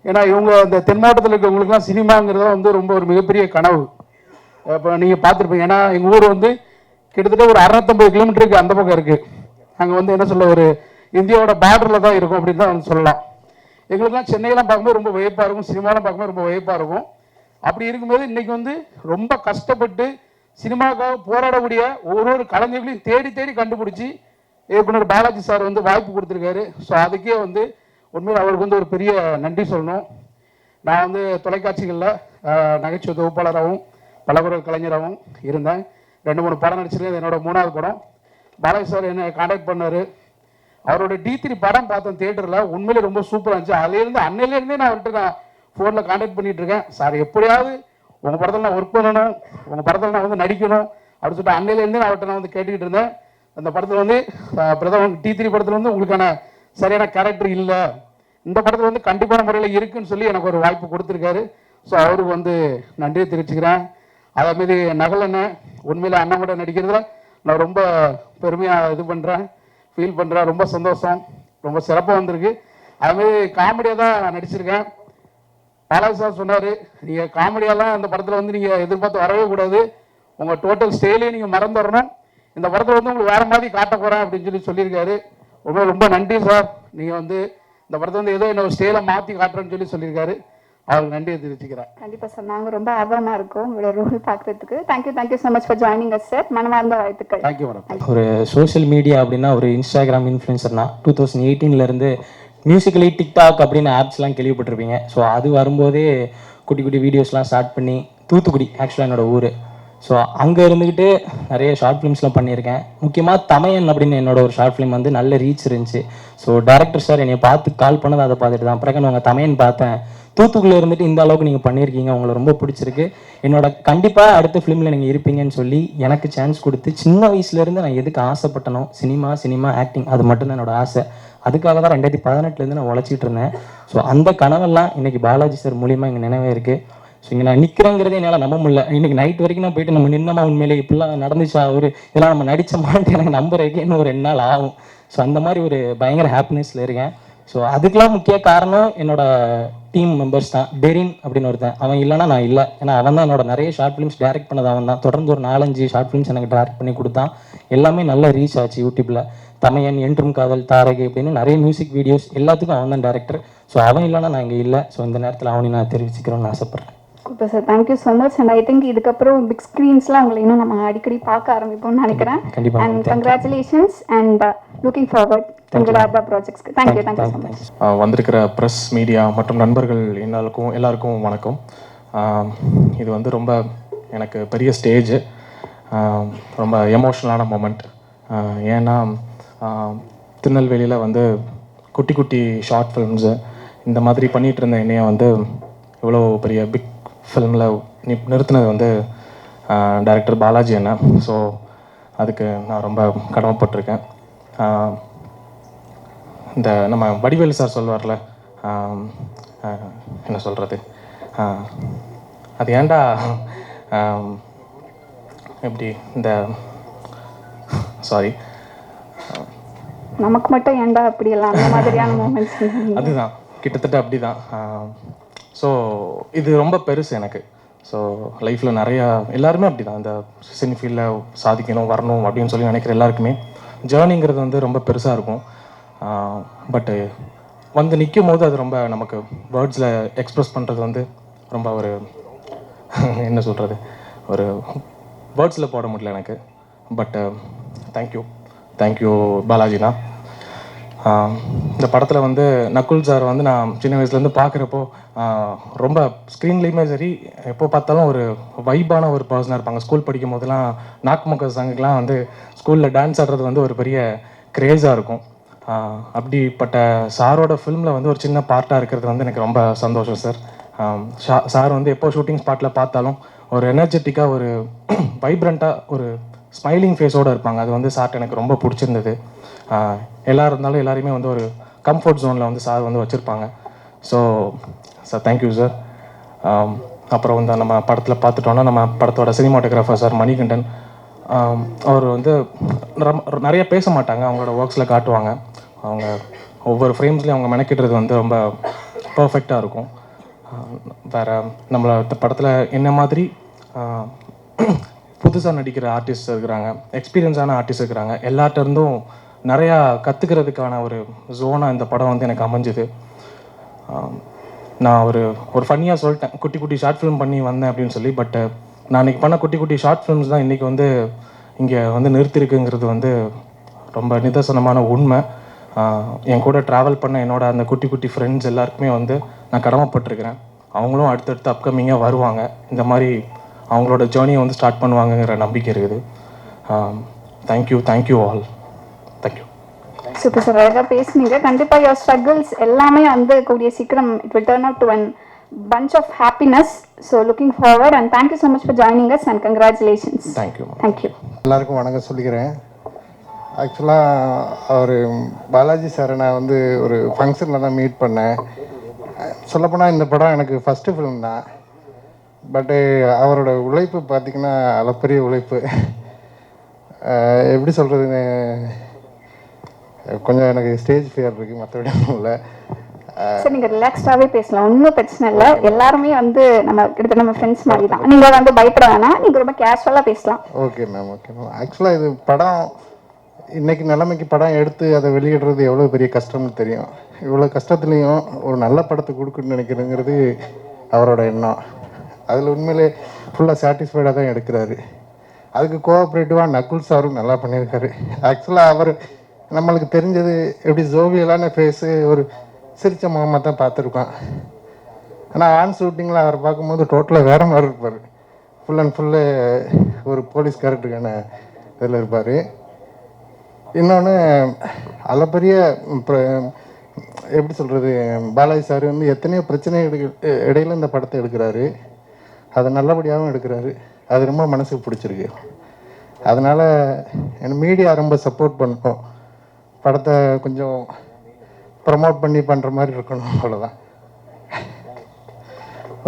ஏன்னா இவங்க இந்த தென் மாவட்டத்தில் இருக்கிறவங்களுக்குலாம் சினிமாங்கிறத வந்து ரொம்ப ஒரு மிகப்பெரிய கனவு. இப்போ நீங்கள் பார்த்துருப்பீங்க, ஏன்னா எங்கள் ஊர் வந்து கிட்டத்தட்ட ஒரு 650 கிலோமீட்டருக்கு அந்த பக்கம் இருக்குது. அங்கே வந்து என்ன சொல்ல, ஒரு இந்தியாவோட பார்டரில் தான் இருக்கும் அப்படின்னு தான் சொல்லலாம். எங்களுக்குலாம் சென்னையெல்லாம் பார்க்கும்போது ரொம்ப வியப்பாக இருக்கும், சினிமாலாம் பார்க்கும்போது ரொம்ப வியப்பாக இருக்கும். அப்படி இருக்கும்போது இன்றைக்கி வந்து ரொம்ப கஷ்டப்பட்டு சினிமாவுக்காக போராடக்கூடிய ஒரு கலைஞர்களையும் தேடி தேடி கண்டுபிடிச்சி இயக்குனர் பாலாஜி சார் வந்து வாய்ப்பு கொடுத்துருக்காரு. ஸோ அதுக்கே வந்து உண்மையில் அவருக்கு வந்து ஒரு பெரிய நன்றி சொல்லணும். நான் வந்து தொலைக்காட்சிகளில் நகைச்சுவை தொகுப்பாளராகவும் பலகுரல் கலைஞராகவும் இருந்தேன். 2-3 படம் நடிச்சிருக்கேன். என்னோட 3வது படம். பாலாஜி சார் என்னை காண்டாக்ட் பண்ணார். அவரோட D3 படம் பார்த்தேன் தியேட்டரில், உண்மையிலே ரொம்ப சூப்பராக இருந்துச்சு. அதுலேருந்து அன்னையிலேருந்தே நான் அவர்கிட்ட ஃபோனில் காண்டாக்ட் பண்ணிகிட்டு இருக்கேன். சார் எப்படியாவது உங்கள் படத்தில் நான் ஒர்க் பண்ணணும், உங்கள் படத்தில் நான் வந்து நடிக்கணும் அப்படின்னு சொல்லிட்டு அன்னையிலேருந்தே நான் அவர்கிட்ட நான் வந்து கேட்டுக்கிட்டு இருந்தேன். அந்த படத்தில் வந்து பிரதமர் D3 படத்தில் வந்து உங்களுக்கான சரியான கேரக்டர் இல்லை, இந்த படத்தில் வந்து கண்டிப்பான முறையில் இருக்குன்னு சொல்லி எனக்கு ஒரு வாய்ப்பு கொடுத்துருக்காரு. ஸோ அவருக்கு வந்து நன்றியை தெரிவிச்சுக்கிறேன். அதேமாரி நகல் அண்ணன், உண்மையில் அண்ணன் கூட நடிக்கிறதுல நான் ரொம்ப பெருமையாக இது பண்ணுறேன், ஃபீல் பண்ணுறேன். ரொம்ப சந்தோஷம், ரொம்ப சிறப்பாக வந்திருக்கு. அதுமாரி காமெடியாக தான் நடிச்சிருக்கேன். பாலாஜி சார் சொன்னார், நீங்கள் காமெடியெல்லாம் அந்த படத்தில் வந்து நீங்கள் எதிர்பார்த்து வரவே கூடாது, உங்கள் டோட்டல் ஸ்டைலே நீங்கள் மறந்துடணும், இந்த படத்தில் வந்து உங்களுக்கு வேறு மாதிரி காட்ட போகிறேன் அப்படின்னு சொல்லியிருக்காரு. ரொம்ப ரொம்ப நன்றி சார். நீங்கள் வந்து இந்த படத்தை வந்து ஏதோ என்ன ஸ்டைலை மாற்றி காட்டுறேன்னு சொல்லியிருக்காரு. அவருக்கு நன்றியை தெரிவிச்சுக்கிறேன். கண்டிப்பா சார், நாங்கள் ரொம்ப ஆர்வமாக இருக்கோம் உங்களோட ரோல் பார்க்கறதுக்கு. Thank you so much for joining as sir. மனமார்ந்த வாழ்த்துக்கள். Thank you madam. ஒரு சோஷியல் மீடியா அப்படின்னா ஒரு இன்ஸ்டாகிராம் இன்ஃப்ளூயன்சர்னா 2018 மியூசிக்கலி டிக்டாக் அப்படின்னு ஆப்ஸ்லாம் கேள்விப்பட்டிருப்பீங்க. ஸோ அது வரும்போதே குட்டி குட்டி வீடியோஸ்லாம் ஸ்டார்ட் பண்ணி, தூத்துக்குடி ஆக்சுவலாக என்னோட ஊர், ஸோ அங்கே இருந்துக்கிட்டு நிறைய ஷார்ட் ஃபிலிம்ஸ்லாம் பண்ணியிருக்கேன். முக்கியமாக தமையன் அப்படின்னு என்னோட ஒரு ஷார்ட் ஃபிலிம் வந்து நல்ல ரீச் இருந்துச்சு. ஸோ டேரக்டர் சார் என்னை பார்த்து கால் பண்ணது அதை பார்த்துட்டு தான். பிறகு உங்கள் தமையன் பார்த்தேன், தூத்துக்குள்ளே இருந்துட்டு இந்த அளவுக்கு நீங்கள் பண்ணியிருக்கீங்க, உங்களை ரொம்ப பிடிச்சிருக்கு, என்னோட கண்டிப்பாக அடுத்த ஃபிலிமில் நீங்கள் இருப்பீங்கன்னு சொல்லி எனக்கு சான்ஸ் கொடுத்து, சின்ன வயசுலேருந்து நான் எதுக்கு ஆசைப்பட்டனோ சினிமா ஆக்டிங், அது மட்டும்தான் என்னோட ஆசை. அதுக்காக தான் 2018 நான் உழைச்சிட்டு இருந்தேன். ஸோ அந்த கனவெல்லாம் இன்னைக்கு பாலாஜி சார் மூலியமாக இங்கே நினைவே இருக்குது. ஸோ இங்கே நான் நிற்கிறேங்கிறதே என்னால் நம்ப முடியல. இன்னைக்கு நைட் வரைக்கும் நான் போயிட்டு நம்ம நின்னமா உண்மையிலே இப்படிலாம் நடந்துச்சா, இதெல்லாம் நம்ம நடிச்சோமான்ட்டு எனக்கு நம்புறதுக்கு இன்னும் ஒரு 2 நாள் ஆகும். ஸோ அந்த மாதிரி ஒரு பயங்கர ஹாப்பினஸில் இருக்கேன். ஸோ அதுக்கெலாம் முக்கிய காரணம் என்னோட டீம் மெம்பர்ஸ் தான். டெரின் அப்படின்னு ஒருத்தன், அவன் இல்லைனா நான் இல்லை. ஏன்னா அவன் தான் என்னோட நிறைய ஷார்ட் ஃபிலிம்ஸ் டைரக்ட் பண்ணது. அவன் தான் தொடர்ந்து ஒரு 4-5 ஷார்ட் ஃபிலிம்ஸ் எனக்கு டைரக்ட் பண்ணி கொடுத்தான். எல்லாமே நல்ல ரீச் ஆச்சு யூடியூப்பில். தமையன், என்றும் காதல், தாரகை அப்படின்னு நிறைய மியூசிக் வீடியோஸ் எல்லாத்துக்கும் அவன் தான் டேரக்டர். ஸோ அவன் இல்லைனா நான் இங்கே இல்லை. ஸோ இந்த நேரத்தில் அவனையும் நான் தெரிவிச்சுக்கிறோன்னு ஆசைப்பட்றேன். Super sir, thank you so much. And I think இதுக்கப்புறம் பிக் ஸ்க்ரீன்ஸ்லாம் உங்களை இன்னும் நம்ம அடிக்கடி பார்க்க ஆரம்பிப்போம்னு நினைக்கிறேன். கண்டிப்பாக. And congratulations and looking forward உங்களோட அதர் ப்ராஜெக்ட்ஸ்க்கு. Thank you so much. வந்திருக்கிற ப்ரெஸ், மீடியா மற்றும் நண்பர்கள் எல்லாருக்கும் வணக்கம். இது வந்து ரொம்ப எனக்கு பெரிய ஸ்டேஜ், ரொம்ப எமோஷ்னலான மொமெண்ட். ஏன்னா திருநெல்வேலியில் வந்து குட்டி குட்டி ஷார்ட் ஃபிலிம்ஸு இந்த மாதிரி பண்ணிகிட்டு இருந்த என்னையை வந்து இவ்வளோ பெரிய பிக் ஃபிலிமில் நிறுத்தினது வந்து டைரக்டர் பாலாஜி அண்ணன். ஸோ அதுக்கு நான் ரொம்ப கடமைப்பட்டிருக்கேன். இந்த நம்ம வடிவேலு சார் சொல்லுவார்ல, என்ன சொல்கிறது, அது ஏன்டா எப்படி இந்த சாரி நமக்கு மட்டும் ஏன்டா அப்படி எல்லாம் அந்த மாதிரியான மூமெண்ட்ஸ் அதுதான் கிட்டத்தட்ட அப்படி தான். ஸோ இது ரொம்ப பெருசு எனக்கு. ஸோ லைஃப்பில் நிறையா எல்லாருமே அப்படி தான், இந்த சினி ஃபீல்டில் சாதிக்கணும் வரணும் அப்படின்னு சொல்லி நினைக்கிற எல்லாருக்குமே ஜேர்னிங்கிறது வந்து ரொம்ப பெருசாக இருக்கும். பட்டு வந்து நிற்கும் போது அது ரொம்ப நமக்கு வேர்ட்ஸில் எக்ஸ்ப்ரெஸ் பண்ணுறது வந்து ரொம்ப ஒரு என்ன சொல்கிறது, ஒரு வேர்ட்ஸில் போட முடியல எனக்கு. பட்டு தேங்க்யூ பாலாஜினா. இந்த படத்தில் வந்து நக்குல் சார் வந்து நான் சின்ன வயசுலேருந்து பார்க்குறப்போ ரொம்ப ஸ்க்ரீன்லேயுமே சரி எப்போ பார்த்தாலும் ஒரு வைபான ஒரு பர்சனாக இருப்பாங்க. ஸ்கூல் படிக்கும் போதெல்லாம் நாக்குமக்க சாங்குக்கெலாம் வந்து ஸ்கூலில் டான்ஸ் ஆடுறது வந்து ஒரு பெரிய க்ரேஸாக இருக்கும். அப்படிப்பட்ட சாரோட ஃபிலிமில் வந்து ஒரு சின்ன பார்ட்டாக இருக்கிறது வந்து எனக்கு ரொம்ப சந்தோஷம் சார். சார் வந்து எப்போ ஷூட்டிங் ஸ்பாட்டில் பார்த்தாலும் ஒரு எனர்ஜெட்டிக்காக ஒரு வைப்ரண்ட்டாக ஒரு ஸ்மைலிங் ஃபேஸோடு இருப்பாங்க. அது வந்து சார்ட்ட எனக்கு ரொம்ப பிடிச்சிருந்தது. எல்லோரும் இருந்தாலும் எல்லாரையுமே வந்து ஒரு கம்ஃபர்ட் ஜோனில் வந்து சார் வந்து வச்சுருப்பாங்க. So sir thank you sir. அப்புறம் வந்து நம்ம படத்தில் பார்த்துட்டோன்னா நம்ம படத்தோட சினிமாட்டோகிராஃபர் சார் மணிகண்டன், அவர் வந்து நிறைய பேச மாட்டாங்க, அவங்களோட ஒர்க்ஸில் காட்டுவாங்க. அவங்க ஒவ்வொரு ஃப்ரேம்ஸ்லேயும் அவங்க மெனக்கிடுறது வந்து ரொம்ப பர்ஃபெக்டாக இருக்கும். வேறு நம்மளை படத்தில் என்ன மாதிரி புதுசாக நடிக்கிற ஆர்டிஸ்ட் இருக்கிறாங்க, எக்ஸ்பீரியன்ஸான ஆர்டிஸ்ட் இருக்கிறாங்க, எல்லார்ட்ட இருந்தும் நிறையா கற்றுக்கிறதுக்கான ஒரு ஜோனாக இந்த படம் வந்து எனக்கு அமைஞ்சுது. நான் ஒரு ஃபன்னியாக சொல்லிட்டேன், குட்டி குட்டி ஷார்ட் ஃபிலிம் பண்ணி வந்தேன் அப்படின்னு சொல்லி. பட்டு நான் இன்றைக்கி பண்ண குட்டி குட்டி ஷார்ட் ஃபிலிம்ஸ் தான் இன்றைக்கி வந்து இங்கே வந்து நிறுத்திருக்குங்கிறது வந்து ரொம்ப நிதர்சனமான உண்மை. என் கூட ட்ராவல் பண்ண என்னோட அந்த குட்டி குட்டி ஃப்ரெண்ட்ஸ் எல்லாருக்குமே வந்து நான் கடமைப்பட்டிருக்கிறேன். அவங்களும் அடுத்தடுத்து அப்கமிங்காக வருவாங்க, இந்த மாதிரி அவங்களோட ஜேர்னியை வந்து ஸ்டார்ட் பண்ணுவாங்கங்கிற நம்பிக்கை இருக்குது. Thank you all. Thank you. Super sir, அழகாக பேசுனீங்க. கண்டிப்பாக யோர் ஸ்ட்ரகிள்ஸ் எல்லாமே வந்து கூடிய சீக்கிரம் it will turn out to one bunch of happiness. So looking forward and thank you so much for joining us and congratulations. Thank you. எல்லாருக்கும் வணக்கம் சொல்லிக்கிறேன். ஆக்சுவலாக அவர் பாலாஜி சாரை நான் வந்து ஒரு ஃபங்க்ஷனில் தான் மீட் பண்ணேன். சொல்லப்போனால் இந்த படம் எனக்கு ஃபஸ்ட்டு ஃபிலிம் தான். பட்டு அவரோட உழைப்பு பார்த்திங்கன்னா அளப்பரிய உழைப்பு. எப்படி சொல்கிறதுன்னு கொஞ்சம் எனக்கு ஸ்டேஜ் ஃபியர் இருக்குது, மற்றபடி இல்லை. சார் நீங்கள் ரிலாக்ஸ்டாகவே பேசலாம், ஒன்றும் பிரச்சனை இல்லை. எல்லாருமே வந்து நம்ம கிட்டத்தட்ட நம்ம ஃப்ரெண்ட்ஸ் மாதிரி தான். நீங்கள் வந்து பயப்பட வேணாம், நீங்கள் ரொம்ப கேஷுவலாக பேசலாம். Okay ma'am. ஆக்சுவலாக இது படம் இன்றைக்கி நிலைமைக்கு படம் எடுத்து அதை வெளியிடுறது எவ்வளோ பெரிய கஷ்டம்னு தெரியும். இவ்வளோ கஷ்டத்துலேயும் ஒரு நல்ல படத்தை கொடுக்குன்னு நினைக்கிறேங்கிறது அவரோட எண்ணம். அதில் உண்மையிலே ஃபுல்லாக சாட்டிஸ்ஃபைடாக தான் எடுக்கிறாரு. அதுக்கு கோஆப்ரேட்டிவாக நக்குல் சாரும் நல்லா பண்ணியிருக்காரு. ஆக்சுவலாக அவர் நம்மளுக்கு தெரிஞ்சது எப்படி ஜோவியலான ஃபேஸு, ஒரு சிரிச்ச முகமாக தான் பார்த்துருக்கோம். ஆனால் ஆன் ஷூட்டிங்கில் அவரை பார்க்கும்போது டோட்டலாக வேறு மாதிரி இருப்பார். ஃபுல் அண்ட் ஃபுல்லு ஒரு போலீஸ் கேரக்டருக்கான இதில் இருப்பார். இன்னொன்று அளப்பரிய எப்படி சொல்கிறது, பாலாஜி சார் வந்து எத்தனையோ பிரச்சனை இடையில இந்த படத்தை எடுக்கிறாரு, அதை நல்லபடியாகவும் எடுக்கிறாரு. அது ரொம்ப மனசுக்கு பிடிச்சிருக்கு. அதனால் எனக்கு மீடியா ரொம்ப சப்போர்ட் பண்ணணும், படத்தை கொஞ்சம் ப்ரமோட் பண்ணி பண்ணுற மாதிரி இருக்கணும், அவ்வளோதான்.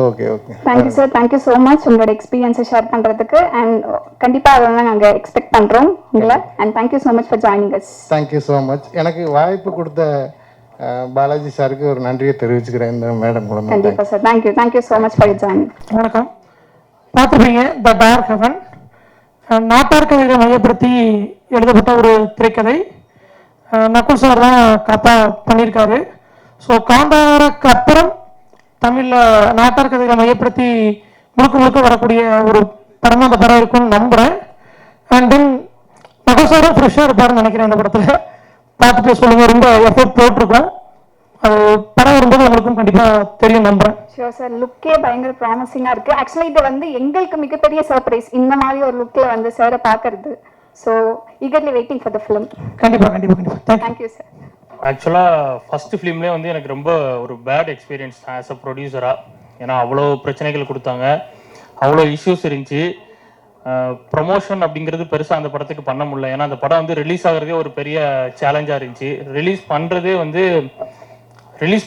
Okay. Thank you sir, thank you so much உங்களோட எக்ஸ்பீரியன்ஸை ஷேர் பண்ணுறதுக்கு. அண்ட் கண்டிப்பாக அதெல்லாம் நாங்கள் எக்ஸ்பெக்ட் பண்ணுறோம் உங்களை. And thank you so much for joining as. Thank you so much. எனக்கு வாய்ப்பு கொடுத்த பாலாஜி சாருக்கு ஒரு நன்றியை தெரிவிச்சுக்கிறேன் இந்த மேடம் மூலமாக. கண்டிப்பாக sir, thank you so much for joining. வணக்கம். பார்த்துருப்பீங்க த டார்க் ஹெவன், நாட்டார் கதைகளை மையப்படுத்தி எழுதப்பட்ட ஒரு திரைக்கதை. நக்குல் சார் தான் கப்பா பண்ணியிருக்காரு. ஸோ காந்தாருக்கு அப்புறம் தமிழில் நாட்டார் கதைகளை மையப்படுத்தி முழுக்க வரக்கூடிய ஒரு படமாக அந்த படம் இருக்கும்னு நம்புகிறேன். அண்ட் தென் நக்குல் சாரும் ஃப்ரெஷ்ஷாக இருப்பாருன்னு நினைக்கிறேன். இந்த படத்தில் பார்த்துட்டு சொல்லுங்கள், ரொம்ப எஃபோர்ட் போட்டிருக்கோம். அது படம் வரும்போது உங்களுக்கும் கண்டிப்பாக தெரியும் நம்புகிறேன். ஷியோர் சார், லுக்கே பயங்கர ப்ராமிசிங்காக இருக்குது. ஆக்சுவலாக இது வந்து எங்களுக்கு மிகப்பெரிய சர்ப்ரைஸ், இந்த மாதிரி ஒரு லுக்கில் வந்து சாரை பார்க்கறது. So eagerly waiting for the film. கண்டிப்பாக. Thank you sir. ஆக்சுவலாக ஃபஸ்ட்டு ஃபிலிம்லேயே வந்து எனக்கு ரொம்ப ஒரு பேட் எக்ஸ்பீரியன்ஸ் தான் ஆஸ் அ ப்ரொடியூசராக. ஏன்னா அவ்வளோ பிரச்சனைகள் கொடுத்தாங்க, அவ்வளோ இஷ்யூஸ் இருந்துச்சு. ப்ரொமோஷன் அப்படிங்கிறது பெருசாக அந்த படத்துக்கு பண்ண முடியல. ஏன்னா அந்த படம் வந்து ரிலீஸ் ஆகிறதே ஒரு பெரிய சேலஞ்சாக இருந்துச்சு. ரிலீஸ்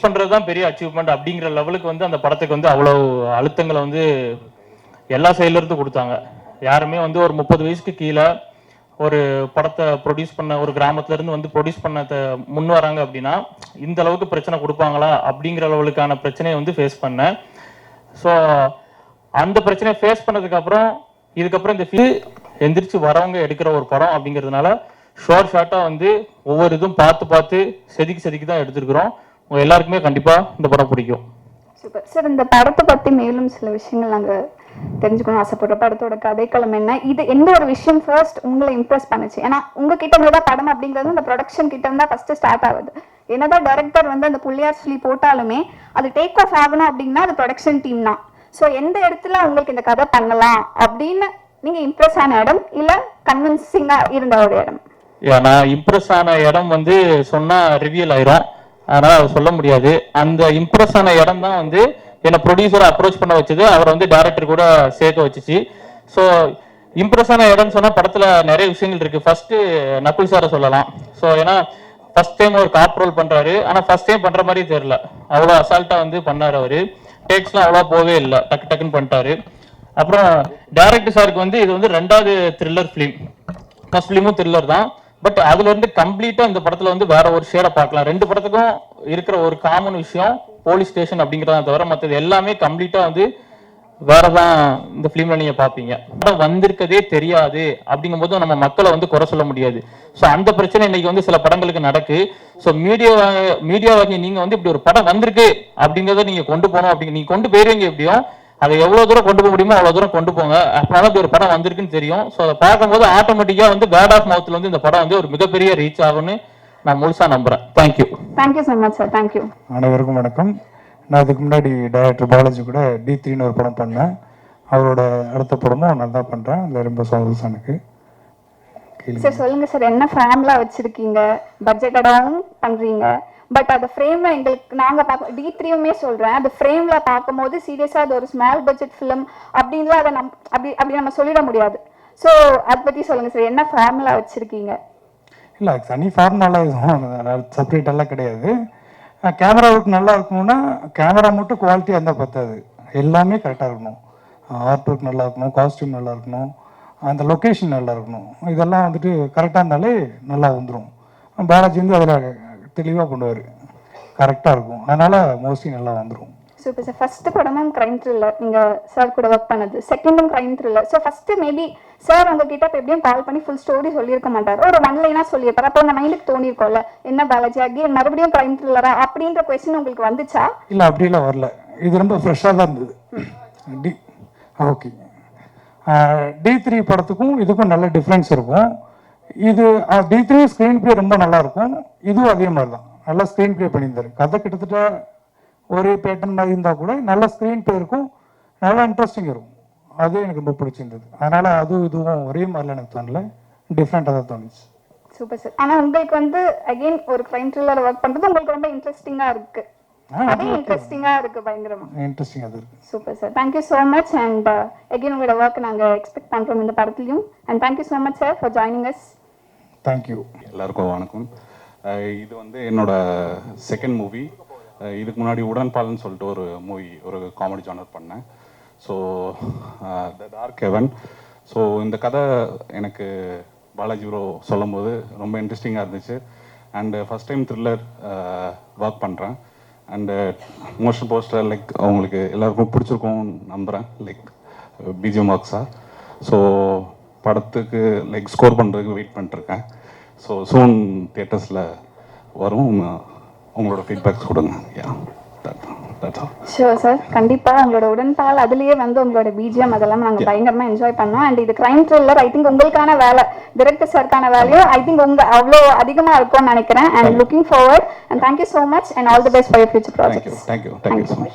பண்ணுறது தான் பெரிய அச்சீவ்மெண்ட் அப்படிங்கிற லெவலுக்கு வந்து அந்த படத்துக்கு வந்து அவ்வளோ அழுத்தங்களை வந்து எல்லா சைட்லேருந்து கொடுத்தாங்க. யாருமே வந்து ஒரு 30 வயசுக்கு கீழே ஒரு படத்தை ப்ரொடியூஸ் பண்ண ஒரு கிராமத்துலேருந்து வந்து ப்ரொடியூஸ் பண்ண முன் வராங்க அப்படின்னா இந்த அளவுக்கு பிரச்சனை கொடுப்பாங்களா அப்படிங்கிற லெவலுக்கான பிரச்சனையை வந்து ஃபேஸ் பண்ணேன். ஸோ அந்த பிரச்சனையை ஃபேஸ் பண்ணதுக்கப்புறம் இதுக்கப்புறம் இந்த எந்திரிச்சு வரவங்க எடுக்கிற ஒரு படம் அப்படிங்கிறதுனால ஷார்ட்டாக வந்து ஒவ்வொரு இதுவும் பார்த்து செதுக்கி தான் எடுத்துருக்குறோம். உங்க எல்லாருக்குமே கண்டிப்பாக இந்த படம் பிடிக்கும். Super sir. இந்த படத்தை பற்றி மேலும் சில விஷயங்கள் நாங்கள் தெரிஞ்சுக்கணும் ஆசைப்படுற படத்தோட கதைக்களம் என்ன, இது எந்த ஒரு விஷயம் ஃபர்ஸ்ட் உங்களை இம்ப்ரெஸ் பண்ணுச்சு? ஏன்னா உங்ககிட்ட இருந்து தான் படம் அப்படிங்கிறது இந்த ப்ரொடக்ஷன் கிட்ட இருந்தால் ஃபர்ஸ்ட் ஸ்டார்ட் ஆகுது. என்னதான் டைரக்டர் வந்து அந்த புள்ளியார் சொல்லி போட்டாலுமே அது டேக் ஆஃப் ஆகணும் அப்படின்னா அது ப்ரொடக்ஷன் டீம் தான். ஸோ எந்த இடத்துல உங்களுக்கு இந்த கதை பண்ணலாம் அப்படின்னு நீங்க இம்ப்ரெஸ் ஆன இடம் இல்ல கன்வின்சிங்கா இருந்த ஒரு இடம்? நான் இம்ப்ரெஸ் ஆன இடம் வந்து சொன்னா ரிவியல் ஆயிரும், அதனால அதை சொல்ல முடியாது. அந்த இம்ப்ரெஸ் ஆன இடம் தான் வந்து என்னை ப்ரொடியூசரை அப்ரோச் பண்ண வச்சது, அவர் வந்து டைரக்டர் கூட சேர்க்க வச்சுச்சு. ஸோ இம்ப்ரெஸ் ஆன இடம் சொன்னா படத்துல நிறைய விஷயங்கள் இருக்கு. ஃபர்ஸ்ட் நக்குல் சாரை சொல்லலாம். ஸோ ஏன்னா ஃபர்ஸ்ட் டைம் ஒரு காப் ரோல் பண்றாரு, ஆனா ஃபர்ஸ்ட் டைம் பண்ற மாதிரி தெரியல, அவ்வளோ அசால்ட்டா வந்து பண்ணாரு. அவரு டேக்ஸ்லாம் அவ்வளோ போவே இல்லை, டக்குன்னு பண்ணிட்டாரு. அப்புறம் டைரக்டர் சாருக்கு வந்து இது வந்து 2வது த்ரில்லர் ஃபிலிம். ஃபர்ஸ்ட் ஃபிலிமும் த்ரில்லர் தான், பட் அதுல இருந்து கம்ப்ளீட்டா இந்த படத்துல வந்து வேற ஒரு ஷேடை பார்க்கலாம். 2 படத்துக்கும் இருக்கிற ஒரு காமன் விஷயம் போலீஸ் ஸ்டேஷன் அப்படிங்கிறத தவிர மற்றது எல்லாமே கம்ப்ளீட்டா வந்து வேறதான் இந்த பிலிம்ல நீங்க பாப்பீங்க. படம் வந்திருக்கதே தெரியாது அப்படிங்கும் போது நம்ம மக்களை வந்து குறை சொல்ல முடியாது. ஸோ அந்த பிரச்சனை இன்னைக்கு வந்து சில படங்களுக்கு நடக்கு. ஸோ மீடியாவாகி நீங்க வந்து இப்படி ஒரு படம் வந்திருக்கு அப்படிங்கிறத நீங்க கொண்டு போகணும். அப்படி நீங்க கொண்டு போயிருவீங்க, எப்படியும் அதை எவ்வளவு தூரம் கொண்டு போக முடியுமோ அவ்வளவு தூரம் கொண்டு போங்க. அப்பதான் இப்படி ஒரு படம் வந்திருக்குன்னு தெரியும். ஸோ அதை பார்க்கும்போது ஆட்டோமேட்டிக்கா வந்து வேர்ட் ஆஃப் மவுத்ல வந்து இந்த படம் வந்து ஒரு மிகப்பெரிய ரீச் ஆகும்னு நான் முழுசா நம்புறேன். Thank you so much sir. Thank you. அனைவருக்கும் வணக்கம். நான் இதுக்கு முன்னாடி டைரக்டர் பாலாஜி கூட D3ன்னு ஒரு படம் பண்ணேன். அவரோட அடுத்த படமும் நல்லா பண்ணுறேன். அதில் ரொம்ப சந்தோஷம் எனக்கு. சார் சொல்லுங்க சார், என்ன ஃப்ரேம்லாம் வச்சிருக்கீங்க? பட்ஜெட்டடாகவும் பண்றீங்க, பட் அந்த ஃப்ரேம்ல எங்களுக்கு நாங்க பார்க்க D3யுமே சொல்றேன், அந்த ஃப்ரேம்ல பார்க்கும்போது சீரியஸா அது ஒரு ஸ்மால் பட்ஜெட் ஃபிலிம் அப்படின்லாம் அதை அப்படி நம்ம சொல்லிட முடியாது. ஸோ அதை பத்தி சொல்லுங்க சார், என்ன ஃப்ரேம்ல வச்சிருக்கீங்க? இல்லை, தனி ஃபார்முலாலாம் எதுவும் செப்பரேட்டெல்லாம் கிடையாது. கேமரா ஒர்க் நல்லா இருக்கணும்னா கேமரா மட்டும் குவாலிட்டியாக இருந்தால் பத்தாது, எல்லாமே கரெக்டாக இருக்கணும். ஆர்ட் ஒர்க் நல்லா இருக்கணும், காஸ்டியூம் நல்லா இருக்கணும், அந்த லொக்கேஷன் நல்லா இருக்கணும். இதெல்லாம் வந்துட்டு கரெக்டாக இருந்தாலே நல்லா வந்துடும். பாலாஜி வந்து அதில் தெளிவாக பண்ணுவார், கரெக்டாக இருக்கும். அதனால் மோஸ்ட்லி நல்லா வந்துடும். Super sir. ஃபர்ஸ்ட் படமும் கிரைம் த்ரில்லர், நீங்க சார் கூட ஒர்க் பண்ணது. செகண்டும் crime thriller. So first maybe sir உங்ககிட்ட இப்போ எப்படியும் கால் பண்ணி ஃபுல் ஸ்டோரி சொல்லியிருக்க மாட்டார், ஒரு 1 லைனா சொல்லியிருப்பார். அப்போ உங்க மைண்டுக்கு தோணிருக்கோம்ல, என்ன பாலாஜி அகேன் மறுபடியும் கிரைம் த்ரில்லரா அப்படின்ற கொஸ்டின் உங்களுக்கு வந்துச்சா? இல்லை, அப்படிலாம் வரல. இது ரொம்ப ஃப்ரெஷ்ஷாக தான் இருந்தது. ஓகே, D3 படத்துக்கும் இதுக்கும் நல்ல டிஃப்ரென்ஸ் இருக்கும். இது D3 ஸ்க்ரீன் ப்ளே ரொம்ப நல்லா இருக்கும், இதுவும் அதே மாதிரி தான் நல்லா ஸ்க்ரீன் ப்ளே பண்ணியிருந்தாரு. கதை கிட்டத்தட்ட ஒரே பேட்டர்ன் மாதிரி இருந்தால் கூட நல்ல ஸ்க்ரீன் ப்ளே இருக்கும், நல்லா இன்ட்ரெஸ்டிங் இருக்கும். அது எனக்கு ரொம்ப பிடிச்சிருந்தது. அதனால இதுவும் ஒரே மாதிரிலாம் எனக்கு தோணல, டிஃப்ரெண்டாக தான் தோணுச்சு. Super sir. ஆனால் உங்களுக்கு வந்து அகெயின் ஒரு கிரைம் த்ரில்லர் ஒர்க் பண்ணுறது உங்களுக்கு ரொம்ப இன்ட்ரெஸ்டிங்காக இருக்கு. அதே இன்ட்ரெஸ்டிங்காக இருக்கு, பயங்கரமா இன்ட்ரெஸ்டிங்காக தான் இருக்கு. Super sir. Thank you so much. And again உங்களோட ஒர்க் நாங்கள் எக்ஸ்பெக்ட் பண்ணுறோம் இந்த படத்துலையும். And thank you so much sir for joining as. Thank you. எல்லாருக்கும் வணக்கம். இது வந்து என்னோட செகண்ட் மூவி. இதுக்கு முன்னாடி உடன்பால்னு சொல்லிட்டு ஒரு மூவி, ஒரு காமெடி ஜானர் பண்ணேன். So the dark heaven. So இந்த கதை எனக்கு பாலாஜி ப்ரோ சொல்லும் போது ரொம்ப இன்ட்ரெஸ்டிங்காக இருந்துச்சு. And first time thriller work பண்ணுறேன். அண்டு மோஷன் போஸ்டர் லைக் அவங்களுக்கு எல்லாருக்கும் பிடிச்சிருக்கும்னு நம்புகிறேன், லைக் பிஜிஎம் ஒர்க்ஸாக. ஸோ படத்துக்கு லைக் ஸ்கோர் பண்ணுறதுக்கு வெயிட் பண்ணிட்டுருக்கேன். ஸோ சூன் தியேட்டர்ஸில் வரும், உங்களோட ஃபீட்பேக்ஸ் கொடுங்க. ஷூர் சார், கண்டிப்பாக உங்களோட உடன்பால் அதுலேயே வந்து உங்களோட பிஜிஎம் அதெல்லாம் நாங்கள் பயங்கரமாக என்ஜாய் பண்ணோம். அண்ட் இது கிரைம் த்ரில்லர், ஐ திங்க் உங்களுக்கான வேலை, டைரக்டர் சாருக்கான வேலையும் ஐ திங்க் அவ்வளோ அதிகமாக இருக்கும்னு நினைக்கிறேன். And looking forward. And thank you so much and all the best for your future projects. Thank you so much.